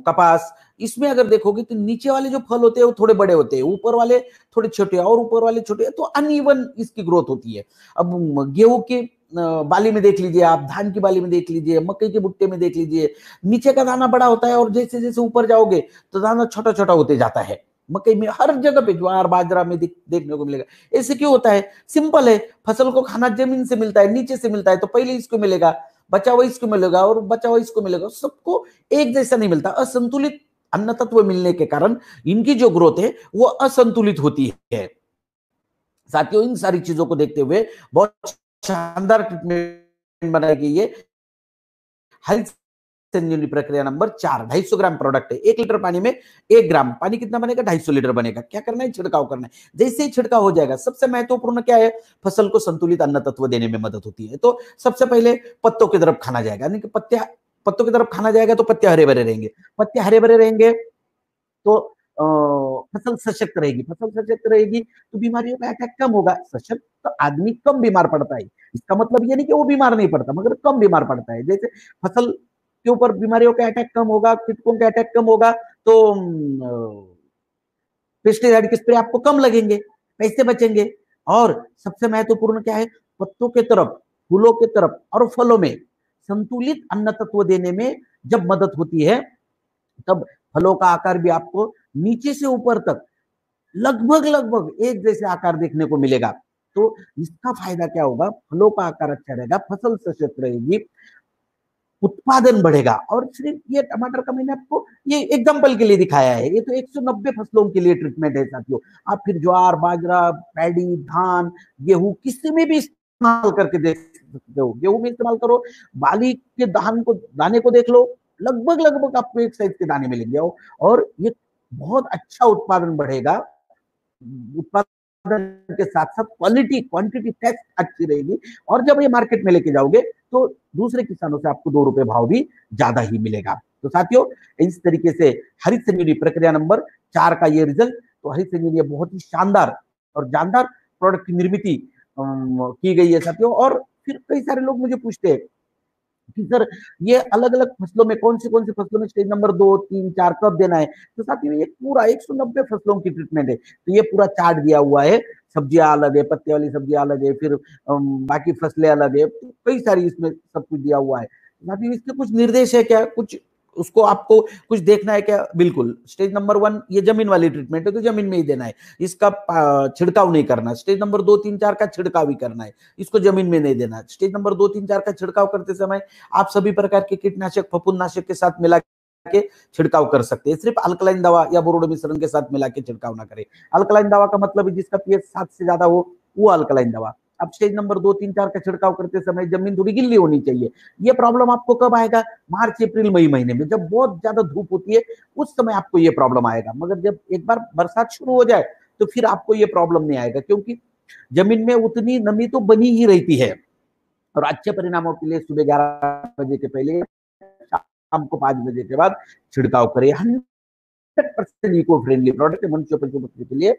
कपास, इसमें अगर देखोगे तो नीचे वाले जो फल होते हैं वो थोड़े बड़े होते हैं, ऊपर वाले थोड़े छोटे, और ऊपर वाले छोटे, तो अनइवन इसकी ग्रोथ होती है। अब गेहूं की बाली में देख लीजिए आप, धान की बाली में देख लीजिए, मकई के भुट्टे में देख लीजिए, नीचे का दाना बड़ा होता है और जैसे जैसे ऊपर जाओगे तो दाना छोटा छोटा होते जाता है। मकई में हर जगह पे ज्वार बाजरा में देखने को मिलेगा। ऐसे क्यों होता है? सिंपल है, फसल को खाना जमीन से मिलता है, नीचे से मिलता है, तो पहले इसको मिलेगा, बचा हुआ इसको मिलेगा, और बचा हुआ इसको मिलेगा, सबको एक जैसा नहीं मिलता। असंतुलित अन्न तत्व मिलने के कारण इनकी जो ग्रोथ है वो असंतुलित होती है। साथियों इन सारी चीजों को देखते हुए बहुत शानदार ट्रीटमेंट बनाई गई है हरित संजीवनी प्रक्रिया नंबर 4। 250 ग्राम प्रोडक्ट है, 1 लीटर पानी में 1 ग्राम, पानी कितना बनेगा? 250 लीटर बनेगा। क्या करना है? छिड़काव करना है। जैसे ही छिड़काव हो जाएगा, सबसे महत्वपूर्ण क्या है, फसल को संतुलित अन्न तत्व देने में मदद होती है। तो सबसे पहले पत्तों की तरफ खाना जाएगा, यानी कि पत्तों की तरफ खाना जाएगा तो पत्ते हरे भरे रहेंगे, पत्ते हरे भरे रहेंगे तो फसल सशक्त रहेगी, फसल सशक्त रहेगी तो बीमारियों का अटैक कम होगा। सशक्त तो आदमी कम बीमार पड़ता है, इसका मतलब ये नहीं कि वो बीमार नहीं पड़ता, मगर कम बीमार पड़ता है। जैसे फसल के ऊपर बीमारियों का अटैक कम होगा, कीटकों का अटैक कम होगा, तो पेस्टिसाइड के स्प्रे आपको कम लगेंगे, पैसे बचेंगे। और सबसे महत्वपूर्ण क्या है, पत्तों के तरफ, फूलों के तरफ और फलों में संतुलित अन्न तत्व देने में जब मदद होती है तब फलों का आकार भी आपको नीचे से ऊपर तक लगभग एक जैसे आकार देखने को मिलेगा। तो इसका फायदा क्या होगा, फलों का आकार अच्छा रहेगा, फसल सशक्त रहेगी, उत्पादन बढ़ेगा। और सिर्फ ये टमाटर का मैंने आपको ये एग्जांपल के लिए दिखाया है, ये तो 190 फसलों के लिए ट्रीटमेंट है साथियों। आप फिर ज्वार, बाजरा, पैडी, धान, गेहूं किसी में भी इस्तेमाल करके देख सकते हो। गेहूं में इस्तेमाल करो, बाली के दाने को देख लो, लगभग आपको एक साइज के दाने मिलेंगे, और ये बहुत अच्छा उत्पादन बढ़ेगा। उत्पादन के साथ साथ क्वांटिटी टेस्ट अच्छी रहेगी, और जब ये मार्केट में लेके जाओगे तो दूसरे किसानों से आपको 2 रुपए भाव भी ज्यादा ही मिलेगा। तो साथियों इस तरीके से हरित संजीवनी प्रक्रिया नंबर 4 का ये रिजल्ट, तो हरित संजीवनी बहुत ही शानदार और जानदार प्रोडक्ट की निर्मित की गई है साथियों। और फिर कई सारे लोग मुझे पूछते हैं कि सर ये अलग अलग फसलों में कौन सी फसलों में स्टेज नंबर 2, 3, 4 कब देना है। तो साथियों ये पूरा 190 फसलों की ट्रीटमेंट है, तो ये पूरा चार्ट दिया हुआ है, सब्जियां अलग है, पत्ते वाली सब्जियां अलग है, फिर बाकी फसलें अलग है, तो कई सारी इसमें सब कुछ दिया हुआ है। साथियों इसके कुछ निर्देश है क्या, कुछ उसको आपको कुछ देखना है क्या? बिल्कुल। स्टेज नंबर 1 ये जमीन वाली ट्रीटमेंट है तो जमीन में ही देना है, इसका छिड़काव नहीं करना। स्टेज नंबर 2, 3, 4 का छिड़काव ही करना है, इसको जमीन में नहीं देना। स्टेज नंबर 2, 3, 4 का छिड़काव करते समय आप सभी प्रकार के कीटनाशक फफूंदनाशक के साथ मिला के छिड़काव कर सकते हैं। सिर्फ अल्कलाइन दवा या बोरोडो मिश्रण के साथ मिला के छिड़काव ना करें। अल्कलाइन दवा का मतलब है जिसका पीएच 7 से ज्यादा हो, वो अल्कलाइन दवा। अब स्टेज नंबर 2, 3, 4 का छिड़काव करते समय जमीन थोड़ी गिल्ली होनी चाहिए। ये प्रॉब्लम आपको कब आएगा? मार्च, अप्रैल, मई महीने में, जब बहुत ज्यादा धूप होती है उस समय आपको ये प्रॉब्लम आएगा। मगर जब एक बार बरसात शुरू हो जाए तो फिर आपको ये प्रॉब्लम नहीं आएगा, क्योंकि जमीन में उतनी नमी तो बनी ही रहती है। और अच्छे परिणामों के लिए सुबह 11 बजे के पहले, शाम को 5 बजे के बाद छिड़काव करें। 100% इको फ्रेंडली प्रोडक्ट है, मनुष्य पशु पक्षी के लिए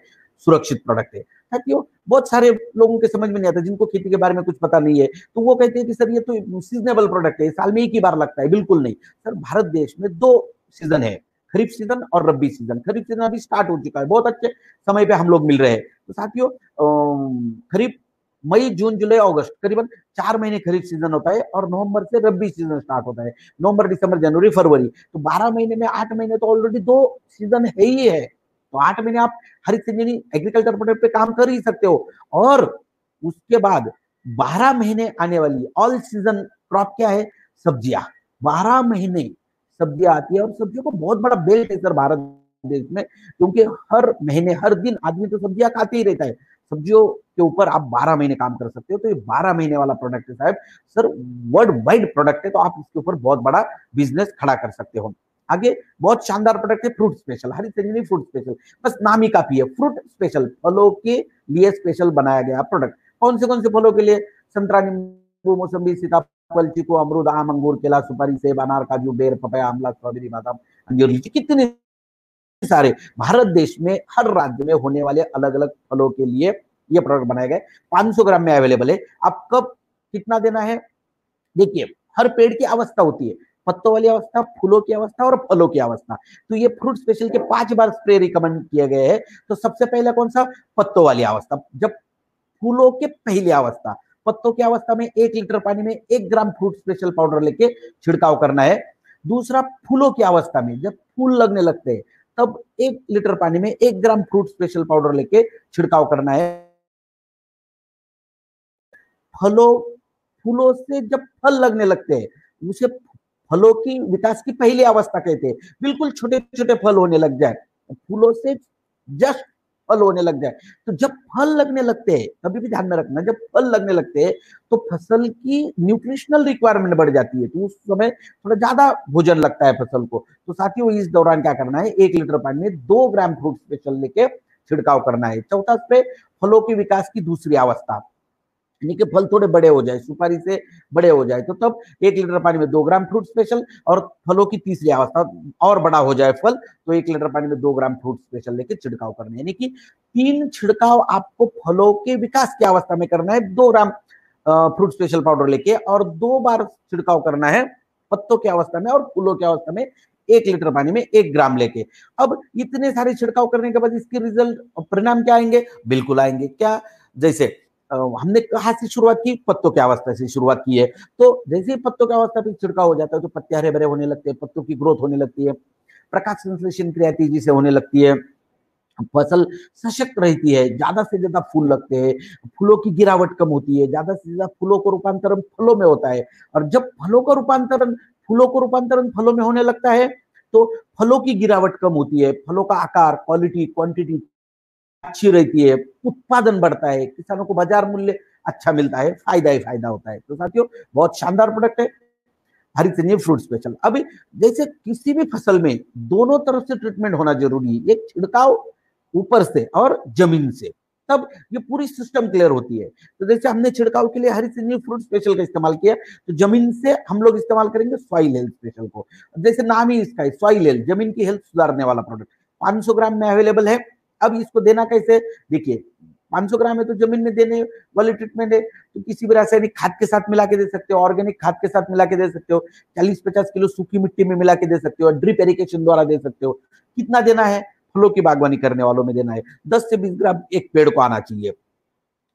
सुरक्षित प्रोडक्ट है। साथियों बहुत सारे लोगों के समझ में नहीं आता, जिनको खेती के बारे में कुछ पता नहीं है, तो वो कहते हैं कि सर ये तो सीजनेबल प्रोडक्ट है, साल में एक ही बार लगता है। बिल्कुल नहीं सर, भारत देश में 2 सीजन है, खरीफ सीजन और रबी सीजन। खरीफ सीजन अभी स्टार्ट हो चुका है, बहुत अच्छे समय पे हम लोग मिल रहे हैं। तो साथियों खरीफ मई, जून, जुलाई, अगस्त, करीबन 4 महीने खरीफ सीजन होता है और नवंबर से रबी सीजन स्टार्ट होता है। नवंबर, दिसंबर, जनवरी, फरवरी, तो 12 महीने में 8 महीने तो ऑलरेडी 2 सीजन है ही है। तो 8 महीने आप हरित इंजीनियरिंग एग्रीकल्चर प्रोडक्ट पे काम कर ही सकते हो। और उसके बाद 12 महीने आने वाली ऑल सीजन क्रॉप क्या है? सब्जियां। 12 महीने सब्जियां आती है और सब्जियों को बहुत बड़ा बेल्ट है सर भारत देश में, क्योंकि हर महीने हर दिन आदमी तो सब्जियां खाते ही रहता है। सब्जियों के ऊपर आप 12 महीने काम कर सकते हो। तो ये 12 महीने वाला प्रोडक्ट है साहब सर, वर्ल्ड वाइड प्रोडक्ट है, तो आप इसके ऊपर बहुत बड़ा बिजनेस खड़ा कर सकते हो। आगे बहुत शानदार प्रोडक्ट है फ्रूट स्पेशल, हरित इंजीनियरिंग फ्रूट स्पेशल, बस नाम ही काफी है। फ्रूट स्पेशल, फलों के लिए स्पेशल बनाया गया प्रोडक्ट। कौन से फलों के लिए? संतरा, नींबू, मौसम्बी, सीताफल, चीकू, अमरूद, आम, अंगूर, केला, सुपारी, सेब, अनार, काजू, बेर, पपाया, आंवला, स्ट्रॉबेरी, बादाम, अंजीर, लीची, कितने सारे भारत देश में हर राज्य में होने वाले अलग अलग फलों के लिए ये प्रोडक्ट बनाए गए। 500 ग्राम में अवेलेबल है। आप कब कितना देना है? देखिए हर पेड़ की अवस्था होती है, पत्तों वाली अवस्था, फूलों की अवस्था और फलों की अवस्था। तो ये फ्रूट स्पेशल के 5 बार स्प्रे रिकमेंड किए गए हैं। तो सबसे पहले कौन सा? पत्तों वाली अवस्था, जब फूलों के पहली अवस्था। पत्तों की अवस्था में 1 लीटर पानी में 1 ग्राम फ्रूट स्पेशल पाउडर लेके छिड़काव करना है। दूसरा, फूलों की अवस्था में जब फूल लगने लगते हैं तब 1 लीटर पानी में 1 ग्राम फ्रूट स्पेशल पाउडर लेके छिड़काव करना है। फूलों से जब फल लगने लगते हैं उसे फलों की विकास की पहली अवस्था कहते हैं। बिल्कुल छोटे छोटे फल होने लग जाए, फूलों से जस्ट फल होने लग जाए। तो जब फल लगने लगते हैं, कभी भी ध्यान में रखना, जब फल लगने लगते हैं तो फसल की न्यूट्रिशनल रिक्वायरमेंट बढ़ जाती है, तो उस समय थोड़ा ज्यादा भोजन लगता है फसल को। तो साथियों इस दौरान क्या करना है? 1 लीटर पानी में 2 ग्राम फ्रूट स्पेशल लेके छिड़काव करना है। चौथा स्प्रे, फलों की विकास की दूसरी अवस्था, यानी कि फल थोड़े बड़े हो जाए, सुपारी से बड़े हो जाए, तो तब 1 लीटर पानी में 2 ग्राम फ्रूट स्पेशल, और फलों की तीसरी अवस्था और बड़ा हो जाए फल तो 1 लीटर पानी में 2 ग्राम फ्रूट स्पेशल लेके छिड़काव करना है। यानी कि 3 छिड़काव आपको फलों के विकास की अवस्था में करना है 2 ग्राम फ्रूट स्पेशल पाउडर लेके, और 2 बार छिड़काव करना है पत्तों की अवस्था में और फूलों की अवस्था में 1 लीटर पानी में 1 ग्राम लेके। अब इतने सारे छिड़काव करने के बाद इसके रिजल्ट परिणाम क्या आएंगे? बिल्कुल आएंगे। क्या? जैसे हमने कहाँ से शुरुआत की? पत्तों की अवस्था से शुरुआत की है। तो जैसे ही पत्तों की अवस्था पे छिड़काव हो जाता है तो पत्ते हरे भरे होने लगते हैं, पत्तों की ग्रोथ होने लगती है, प्रकाश संश्लेषण क्रिया तेजी से होने लगती है, फसल सशक्त रहती है, ज्यादा से ज्यादा फूल लगते हैं, फूलों की गिरावट कम होती है, ज्यादा से ज्यादा फूलों को रूपांतरण फलों में होता है। और जब फूलों को रूपांतरण फलों में होने लगता है तो फलों की गिरावट कम होती है, फलों का आकार, क्वालिटी, क्वांटिटी अच्छी रहती है, उत्पादन बढ़ता है, किसानों को बाजार मूल्य अच्छा मिलता है, फायदा ही फायदा होता है। तो साथियों बहुत शानदार प्रोडक्ट है हरित इंजीनियरिंग फ्रूट स्पेशल। अभी जैसे किसी भी फसल में दोनों तरफ से ट्रीटमेंट होना जरूरी है, एक छिड़काव ऊपर से और जमीन से, तब ये पूरी सिस्टम क्लियर होती है। तो जैसे हमने छिड़काव के लिए हरित इंजीनियरिंग फ्रूट स्पेशल का इस्तेमाल किया, तो जमीन से हम लोग इस्तेमाल करेंगे सॉइल हेल्थ स्पेशल को। जैसे नाम ही इसका है, सॉइल हेल्थ, जमीन की हेल्थ सुधारने वाला प्रोडक्ट 500 ग्राम में अवेलेबल है। अब इसको देना कैसे? देखिए 500 ग्राम है तो जमीन में देने वाली ट्रीटमेंट है, तो किसी भी रासायनिक खाद के साथ मिला के दे सकते हो, ऑर्गेनिक खाद के साथ मिला के दे सकते हो, 40-50 किलो सूखी मिट्टी में मिला के दे सकते हो, ड्रिप इरिगेशन द्वारा दे सकते हो। कितना देना है? फलों की बागवानी करने वालों में देना है 10 से 20 ग्राम एक पेड़ को आना चाहिए।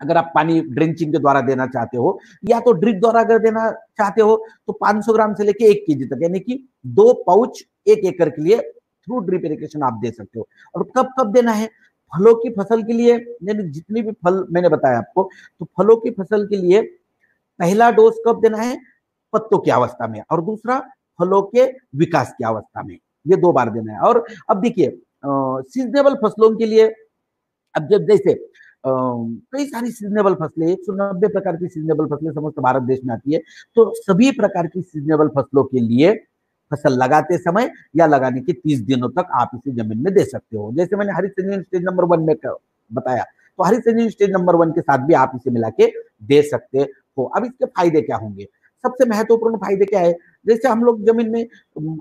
अगर आप पानी ड्रिंचिंग के द्वारा देना चाहते हो या तो ड्रिप द्वारा अगर देना चाहते हो तो 500 ग्राम से लेके 1 केजी तक, यानी कि 2 पाउच 1 एकड़ के लिए थ्रू ड्रिप इरिगेशन आप दे सकते हो। और कब कब देना है? फलों की फसल के लिए, यानी जितनी भी फल मैंने बताया आपको, तो फलों की फसल के लिए पहला डोज कब देना है? पत्तों की अवस्था में, और दूसरा फलों के विकास की अवस्था में। ये 2 बार देना है। और अब देखिए सीजनेबल फसलों के लिए, अब जब जैसे कई सारी सीजनेबल फसलें, 190 प्रकार की सीजनेबल फसलें समस्त भारत देश में आती है, तो सभी प्रकार की सीजनेबल फसलों के लिए फसल लगाते समय या लगाने के 30 दिनों तक आप इसे जमीन में दे सकते हो। जैसे मैंने हरित संजीवनी स्टेज नंबर 1 में बताया, तो हरित संजीवनी स्टेज नंबर 1 के साथ भी आप इसे मिला के दे सकते हो। अब इसके फायदे क्या होंगे? सबसे महत्वपूर्ण फायदे क्या है? जैसे हम लोग जमीन में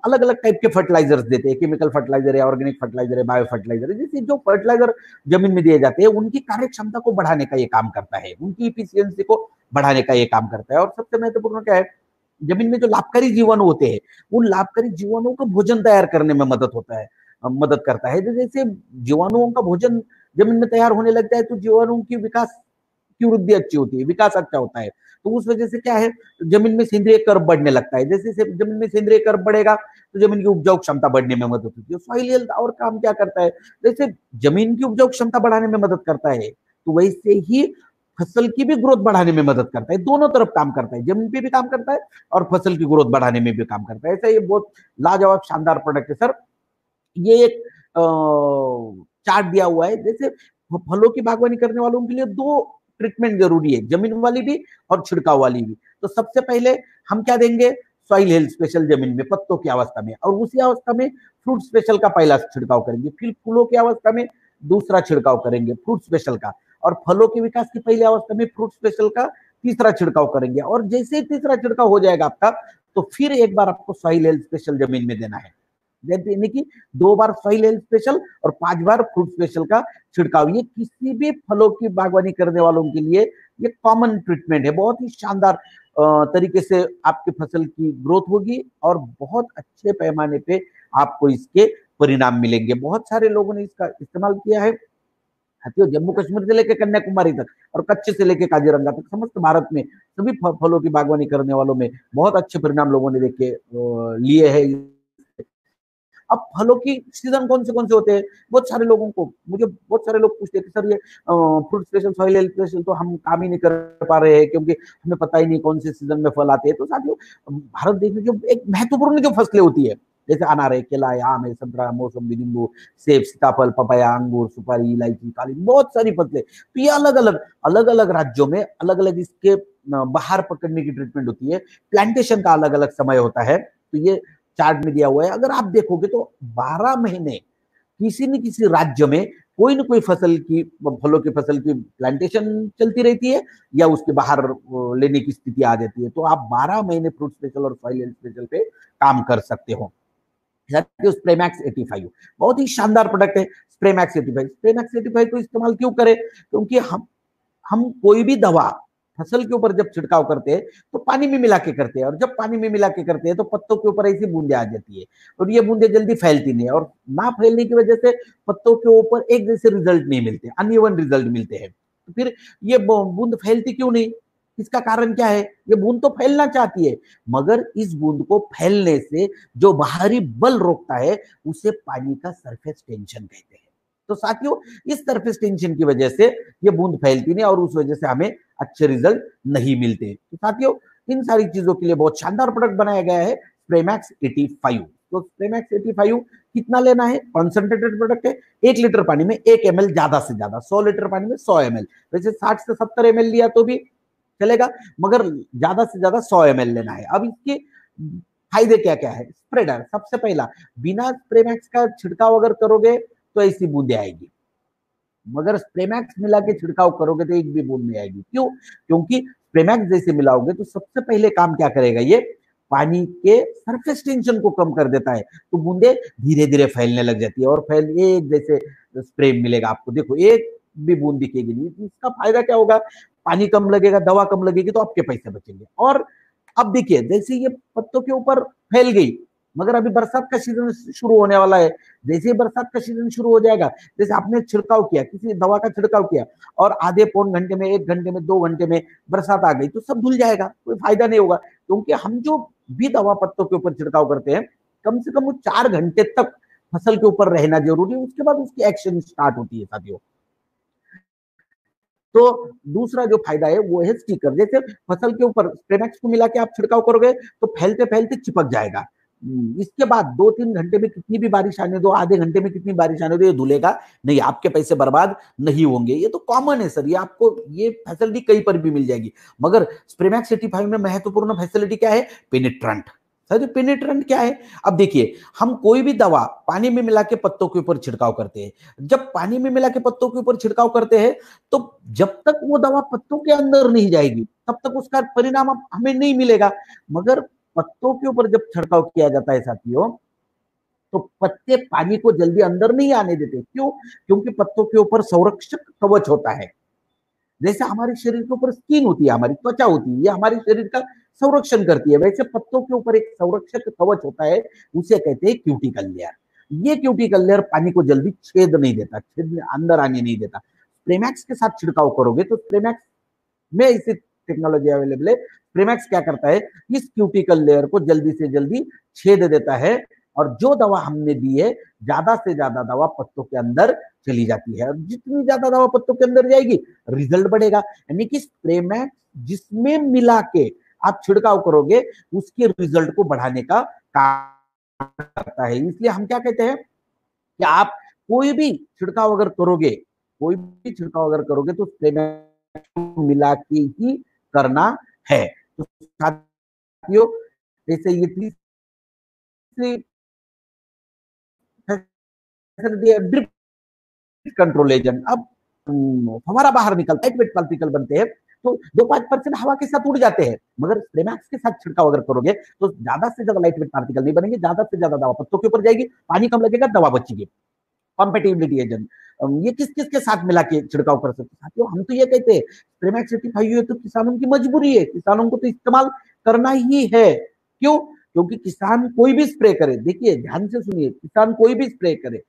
अलग अलग टाइप के फर्टिलाइजर्स देते हैं, केमिकल फर्टिलाइजर है, ऑर्गेनिक फर्टिलाइजर है, बायो फर्टिलाइजर है। जैसे जो फर्टिलाइजर जमीन में दिए जाते हैं उनकी कार्य क्षमता को बढ़ाने का ये काम करता है, उनकी इफिशियंसी को बढ़ाने का ये काम करता है। और सबसे महत्वपूर्ण क्या है? जमीन में जो लाभकारी जीवाणु होते हैं, उन लाभकारी जीवाणुओं का भोजन तैयार करने में मदद करता है। जैसे जीवाणुओं का भोजन जमीन में तैयार होने लग जाए तो जीवाणुओं की विकास की वृद्धि अच्छी होती है, विकास अच्छा होता है। तो उस वजह से क्या है, जमीन में सेंद्रीय कर्व बढ़ने लगता है। जैसे जमीन में सेंद्रीय कर्व बढ़ेगा तो जमीन की उपजाऊ क्षमता बढ़ने में मदद होती है। सॉइल हेल्थ और काम क्या करता है? जैसे जमीन की उपजाऊ क्षमता बढ़ाने में मदद करता है, तो वैसे ही फसल की भी ग्रोथ बढ़ाने में मदद करता है। दोनों तरफ काम करता है, जमीन पे भी काम करता है और फसल की ग्रोथ बढ़ाने में भी काम करता है। ऐसा ये बहुत लाजवाब शानदार प्रोडक्ट है सर। ये एक चार्ट दिया हुआ है। जैसे फलों की बागवानी करने वालों के लिए 2 ट्रीटमेंट जरूरी है, जमीन वाली भी और छिड़काव वाली भी। तो सबसे पहले हम क्या देंगे? सॉइल हेल्थ स्पेशल जमीन में पत्तों की अवस्था में, और उसी अवस्था में फ्रूट स्पेशल का पहला छिड़काव करेंगे। फिर फूलों की अवस्था में दूसरा छिड़काव करेंगे फ्रूट स्पेशल का, और फलों के विकास की पहली अवस्था में फ्रूट स्पेशल का तीसरा छिड़काव करेंगे। और जैसे ही तीसरा छिड़काव हो जाएगा आपका, तो फिर एक बार आपको सॉइल हेल्थ स्पेशल जमीन में देना है, यानी कि 2 बार सॉइल हेल्थ स्पेशल और 5 बार फ्रूट स्पेशल का छिड़काव। ये किसी भी फलों की बागवानी करने वालों के लिए ये कॉमन ट्रीटमेंट है। बहुत ही शानदार तरीके से आपकी फसल की ग्रोथ होगी और बहुत अच्छे पैमाने पे आपको इसके परिणाम मिलेंगे। बहुत सारे लोगों ने इसका इस्तेमाल किया है, जम्मू कश्मीर से लेकर कन्याकुमारी तक और कच्छ से लेकर काजीरंगा तक समस्त भारत में सभी फलों की बागवानी करने वालों में बहुत अच्छे परिणाम लोगों ने देखे लिए हैं। अब फलों की सीजन कौन से होते हैं? बहुत सारे लोगों को, मुझे बहुत सारे लोग पूछते हैं सर ये fruit special soil health special तो हम काम ही नहीं कर पा रहे हैं क्योंकि हमें पता ही नहीं कौन से सीजन में फल आते हैं। तो साथियों, भारत देश में जो एक महत्वपूर्ण जो फसलें होती है, जैसे अनार है, केला है, आम है, संतरा, मौसमी, नींबू, सेब, सीताफल, पपाया, अंगूर, सुपारी, इलायची, कालीन, बहुत सारी फसलें। तो ये अलग अलग राज्यों में अलग अलग इसके बाहर पकड़ने की ट्रीटमेंट होती है। प्लांटेशन का अलग अलग समय होता है। तो ये चार्ट में दिया हुआ है। अगर आप देखोगे तो 12 महीने किसी न किसी राज्य में कोई न कोई फलों की फसल की प्लांटेशन चलती रहती है या उसके बाहर लेने की स्थिति आ जाती है। तो आप 12 महीने फ्रूट स्पेशल और सॉइल हेल्थ स्पेशल पे काम कर सकते हो। स्प्रेमैक्स 85 बहुत ही शानदार प्रोडक्ट है। स्प्रेमैक्स 85 को इस्तेमाल क्यों करें? क्योंकि हम कोई भी दवा फसल के ऊपर जब छिड़काव करते हैं तो पानी में मिला के करते हैं, और जब पानी में मिला के करते हैं तो पत्तों के ऊपर ऐसी बूंदे आ जाती है और ये बूंदे जल्दी फैलती नहीं है, और ना फैलने की वजह से पत्तों के ऊपर एक जैसे रिजल्ट नहीं मिलते, अनइवन रिजल्ट मिलते हैं। तो फिर ये बूंद फैलती क्यों नहीं? इसका कारण क्या है? ये बूंद तो फैलना चाहती है, मगर इस बूंद को फैलने से जो बाहरी बल रोकता है उसे पानी का सरफेस टेंशन कहते हैं। तो साथियों, इस सरफेस टेंशन की वजह से ये बूंद फैलती नहीं और उस वजह से हमें अच्छे रिजल्ट नहीं मिलते। तो साथियों, इन सारी चीजों के लिए बहुत शानदार प्रोडक्ट बनाया गया है स्प्रेमैक्स 85। तो स्प्रेमैक्स 85 कितना लेना है? कॉन्सेंट्रेटेड प्रोडक्ट है। 1 लीटर पानी में 1 ml ज्यादा से ज्यादा, 100 लीटर पानी में 100 ml, वैसे 60 से 70 ml लिया तो भी चलेगा, मगर ज्यादा से ज्यादा 100 ml लेना है। अब इसके फायदे क्या क्या है? स्प्रेडर, सबसे पहला, बिना स्प्रेमैक्स का छिड़काव अगर करोगे तो ऐसी बूंदे आएगी, मगर स्प्रेमैक्स मिला के छिड़काव करोगे तो एक भी बूंद नहीं आएगी। क्यों? क्योंकि स्प्रेमैक्स जैसे मिलाओगे तो सबसे पहले काम क्या करेगा? ये पानी के सरफेस टेंशन को कम कर देता है, तो बूंदे धीरे धीरे फैलने लग जाती है और एक जैसे स्प्रे मिलेगा आपको। देखो, एक भी बूंद दिखेगी नहीं। इसका फायदा क्या होगा? पानी कम लगेगा, दवा कम लगेगी, तो आपके पैसे बचेंगे। और अब देखिए, जैसे ये पत्तों के ऊपर फैल गई, मगर अभी बरसात का सीजन शुरू होने वाला है। जैसे ही बरसात का सीजन शुरू हो जाएगा, जैसे आपने छिड़काव किया, किसी दवा का छिड़काव किया और आधे पौन घंटे में, 1 घंटे में, 2 घंटे में बरसात आ गई तो सब धुल जाएगा, कोई फायदा नहीं होगा। क्योंकि हम जो भी दवा पत्तों के ऊपर छिड़काव करते हैं, कम से कम वो 4 घंटे तक फसल के ऊपर रहना जरूरी है, उसके बाद उसकी एक्शन स्टार्ट होती है साथियों। तो दूसरा जो फायदा है वो है स्टिकर। जैसे फसल के ऊपर स्प्रेमैक्स को मिला के आप छिड़काव करोगे तो फैलते फैलते चिपक जाएगा। इसके बाद 2-3 घंटे में कितनी भी बारिश आने दो, आधे घंटे में कितनी बारिश आने दो, ये धुलेगा नहीं, आपके पैसे बर्बाद नहीं होंगे। ये तो कॉमन है सर, ये आपको ये फैसिलिटी कहीं पर भी मिल जाएगी। मगर स्प्रेमैक्स 85 में महत्वपूर्ण फैसिलिटी क्या है? पेनिट्रेंट। सर पेनिट्रेंट क्या है? अब देखिए, हम कोई भी दवा पानी में मिला के पत्तों के ऊपर छिड़काव करते हैं। जब पानी में मिला के पत्तों के ऊपर छिड़काव करते हैं तो जब तक वो दवा पत्तों के अंदर नहीं जाएगी तब तक उसका परिणाम हमें नहीं मिलेगा। मगर पत्तों के ऊपर जब छिड़काव किया जाता है साथियों, तो पत्ते पानी को जल्दी अंदर नहीं आने देते। क्यों? क्योंकि पत्तों के ऊपर संरक्षक कवच होता है। जैसे हमारे शरीर के ऊपर स्किन होती है, हमारी त्वचा होती है, ये हमारे शरीर का संरक्षण करती है। वैसे पत्तों के ऊपर एक संरक्षक कवच होता है, उसे कहते हैं क्यूटिकल लेयर। ये क्यूटिकल लेयर पानी को जल्दी छेद नहीं देता, छेद अंदर आने नहीं देता। स्प्रेमैक्स के साथ छिड़काव करोगे तो स्प्रेमैक्स में इसी टेक्नोलॉजी अवेलेबल है। स्प्रेमैक्स क्या करता है? इस क्यूटिकल लेयर को जल्दी से जल्दी छेद देता है और जो दवा हमने दी है, ज्यादा से ज्यादा दवा पत्तों के अंदर चली जाती है। और जितनी ज्यादा दवा पत्तों के अंदर जाएगी, रिजल्ट बढ़ेगा। यानी कि स्प्रेमैक्स जिसमें मिला के आप छिड़काव करोगे, उसके रिजल्ट को बढ़ाने का काम करता है। इसलिए हम क्या कहते हैं कि आप कोई भी छिड़काव अगर करोगे, कोई भी छिड़काव अगर करोगे तो स्प्रेमैक्स मिला के ही करना है। तो साथियों, जैसे ये तीसरी ड्रिप कंट्रोल एजेंट। अब फव्वारा बाहर निकलता है, लाइट वेट पार्टिकल बनते हैं तो 2-5% हवा के साथ उड़ जाते हैं। मगर स्प्रेमैक्स के साथ छिड़काव अगर करोगे तो ज्यादा से ज्यादा लाइट वेट पार्टिकल नहीं बनेंगे, ज्यादा से ज्यादा दवा पत्तों के ऊपर जाएगी, पानी कम लगेगा, दवा बचेगी। कॉम्पेटिबिलिटी एजेंट ये किस किस के साथ मिला के छिड़काव कर सकते हैं साथियों? हम तो ये कहते हैं स्प्रेमैक्स 85 है तो किसानों की मजबूरी है, किसानों को तो इस्तेमाल करना ही है। क्यों? क्योंकि किसान कोई भी स्प्रे करे, देखिए ध्यान से सुनिए, किसान कोई भी स्प्रे करे,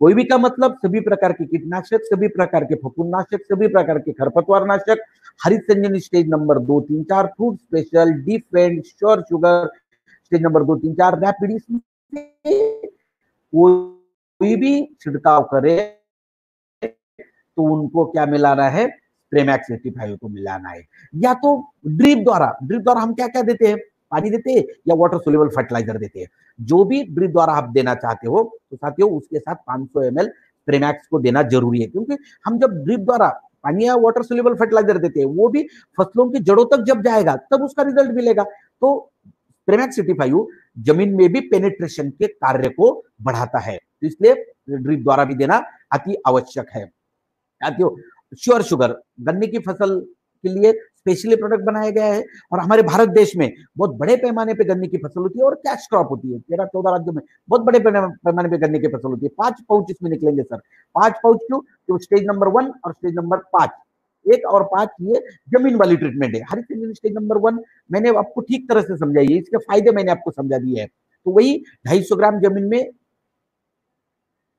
कोई भी का मतलब सभी प्रकार के कीटनाशक, सभी प्रकार के फफूंदनाशक, सभी प्रकार के खरपतवार नाशक, हरित Sanjan stage number 2, 3, 4, fruit special, defend, sure sugar stage number 2, 3, 4, rapid, कोई भी छिड़काव करे तो उनको क्या मिलाना है? स्प्रेमैक्स 85 को मिलाना है। या तो ड्रिप द्वारा हम क्या क्या देते हैं? पानी देते हैं या वाटर सोल्यूबल फर्टिलाइजर देते हैं। जो भी ड्रिप द्वारा आप देना चाहते हो तो साथियों उसके साथ 500 ml स्प्रेमैक्स को देना जरूरी है। क्योंकि हम जब ड्रिप द्वारा पानी या वाटर सोल्यूबल फर्टिलाइजर देते हैं, वो भी फसलों की जड़ों तक जब जाएगा तब उसका रिजल्ट मिलेगा। तो स्प्रेमैक्स 85 जमीन में भी पेनिट्रेशन के कार्य को बढ़ाता है, तो इसलिए ड्रिप द्वारा भी देना अति आवश्यक है। साथियों, श्योर शुगर गन्ने की फसल के लिए स्पेशली प्रोडक्ट बनाया गया है और हमारे भारत देश में बहुत बड़े पैमाने पे गन्ने की फसल होती है और कैश क्रॉप होती है। 13-14 राज्यों में बहुत बड़े पैमाने पे गन्ने की फसल होती है। 5 पाउच इसमें निकलेंगे सर। 5 पाउच क्यों? तो स्टेज नंबर 1 और स्टेज नंबर 5, 1 और 5 ये जमीन वाली ट्रीटमेंट है। हरित संजन स्टेज नंबर 1 मैंने आपको ठीक तरह से समझाई है, इसके फायदे मैंने आपको समझा दिए हैं। तो वही 250 ग्राम जमीन में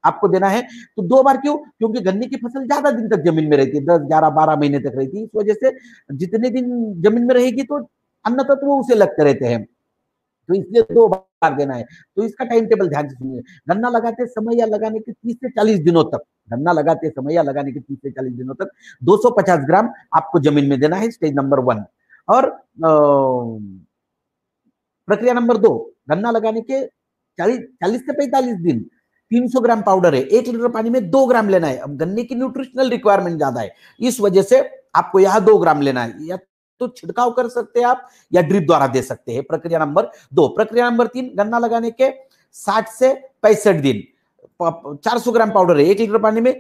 आपको देना है। तो 2 बार क्यों? क्योंकि गन्ने की फसल ज्यादा दिन तक जमीन में रहती है, 10, 11, 12 महीने तक रहती है। इस वजह से जितने दिन जमीन में रहेगी तो अन्न तत्व उसे लगते रहते हैं, तो इसलिए 2 बार देना है। तो इसका टाइम टेबल ध्यान से सुनिए। गन्ना लगाते समय या लगाने के 30 से 40 दिनों तक, गन्ना लगाते समय या लगाने के 30 से 40 दिनों तक 250 ग्राम आपको जमीन में देना है, स्टेज नंबर 1। और प्रक्रिया नंबर 2, गन्ना लगाने के 40 से 45 दिन 300 ग्राम पाउडर है, 1 लीटर पानी में 2 ग्राम लेना है। अब गन्ने की न्यूट्रिशनल रिक्वायरमेंट ज्यादा है, इस वजह से आपको यहाँ 2 ग्राम लेना है। या तो छिड़काव कर सकते हैं आप या ड्रिप द्वारा दे सकते हैं। प्रक्रिया नंबर 2। प्रक्रिया नंबर 3, गन्ना लगाने के 60 से 65 दिन 400 ग्राम पाउडर है, 1 लीटर पानी में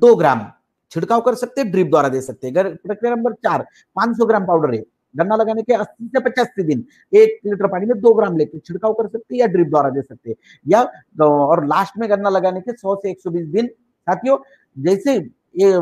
2 ग्राम छिड़काव कर सकते हैं, ड्रिप द्वारा दे सकते हैं। प्रक्रिया नंबर 4, 500 ग्राम पाउडर है, गन्ना लगाने के 80 से 85 दिन 1 लीटर पानी में 2 ग्राम लेकर छिड़काव कर सकते हैं या ड्रिप द्वारा दे सकते हैं। या और लास्ट में गन्ना लगाने के 100 से 120 दिन। साथियों, जैसे ये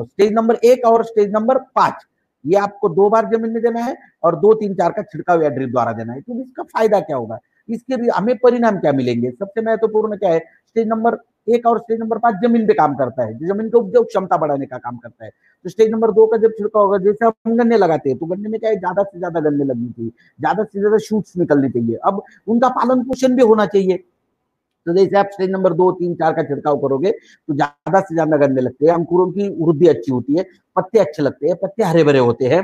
स्टेज नंबर 1 और स्टेज नंबर 5 ये आपको 2 बार जमीन में देना है और 2, 3, 4 का छिड़काव या ड्रिप द्वारा देना है। तो इसका फायदा क्या होगा? इसके लिए हमें परिणाम क्या मिलेंगे? सबसे महत्वपूर्ण क्या है, स्टेज नंबर 1 और स्टेज नंबर 5 जमीन पे काम करता है, जमीन की उपजाऊ क्षमता बढ़ाने का काम करता है। तो स्टेज नंबर 2 का जब छिड़काव होगा, जैसे हम गन्ने लगाते हैं तो गन्ने में क्या है, ज्यादा से ज्यादा गन्ने लगनी चाहिए, ज्यादा से ज्यादा शूट्स निकलनी चाहिए, अब उनका पालन पोषण भी होना चाहिए। तो जैसे आप स्टेज नंबर 2, 3, 4 का छिड़काव करोगे तो ज्यादा से ज्यादा गन्ने लगते हैं, अंकुरों की वृद्धि अच्छी होती है, पत्ते अच्छे लगते हैं, पत्ते हरे भरे होते हैं,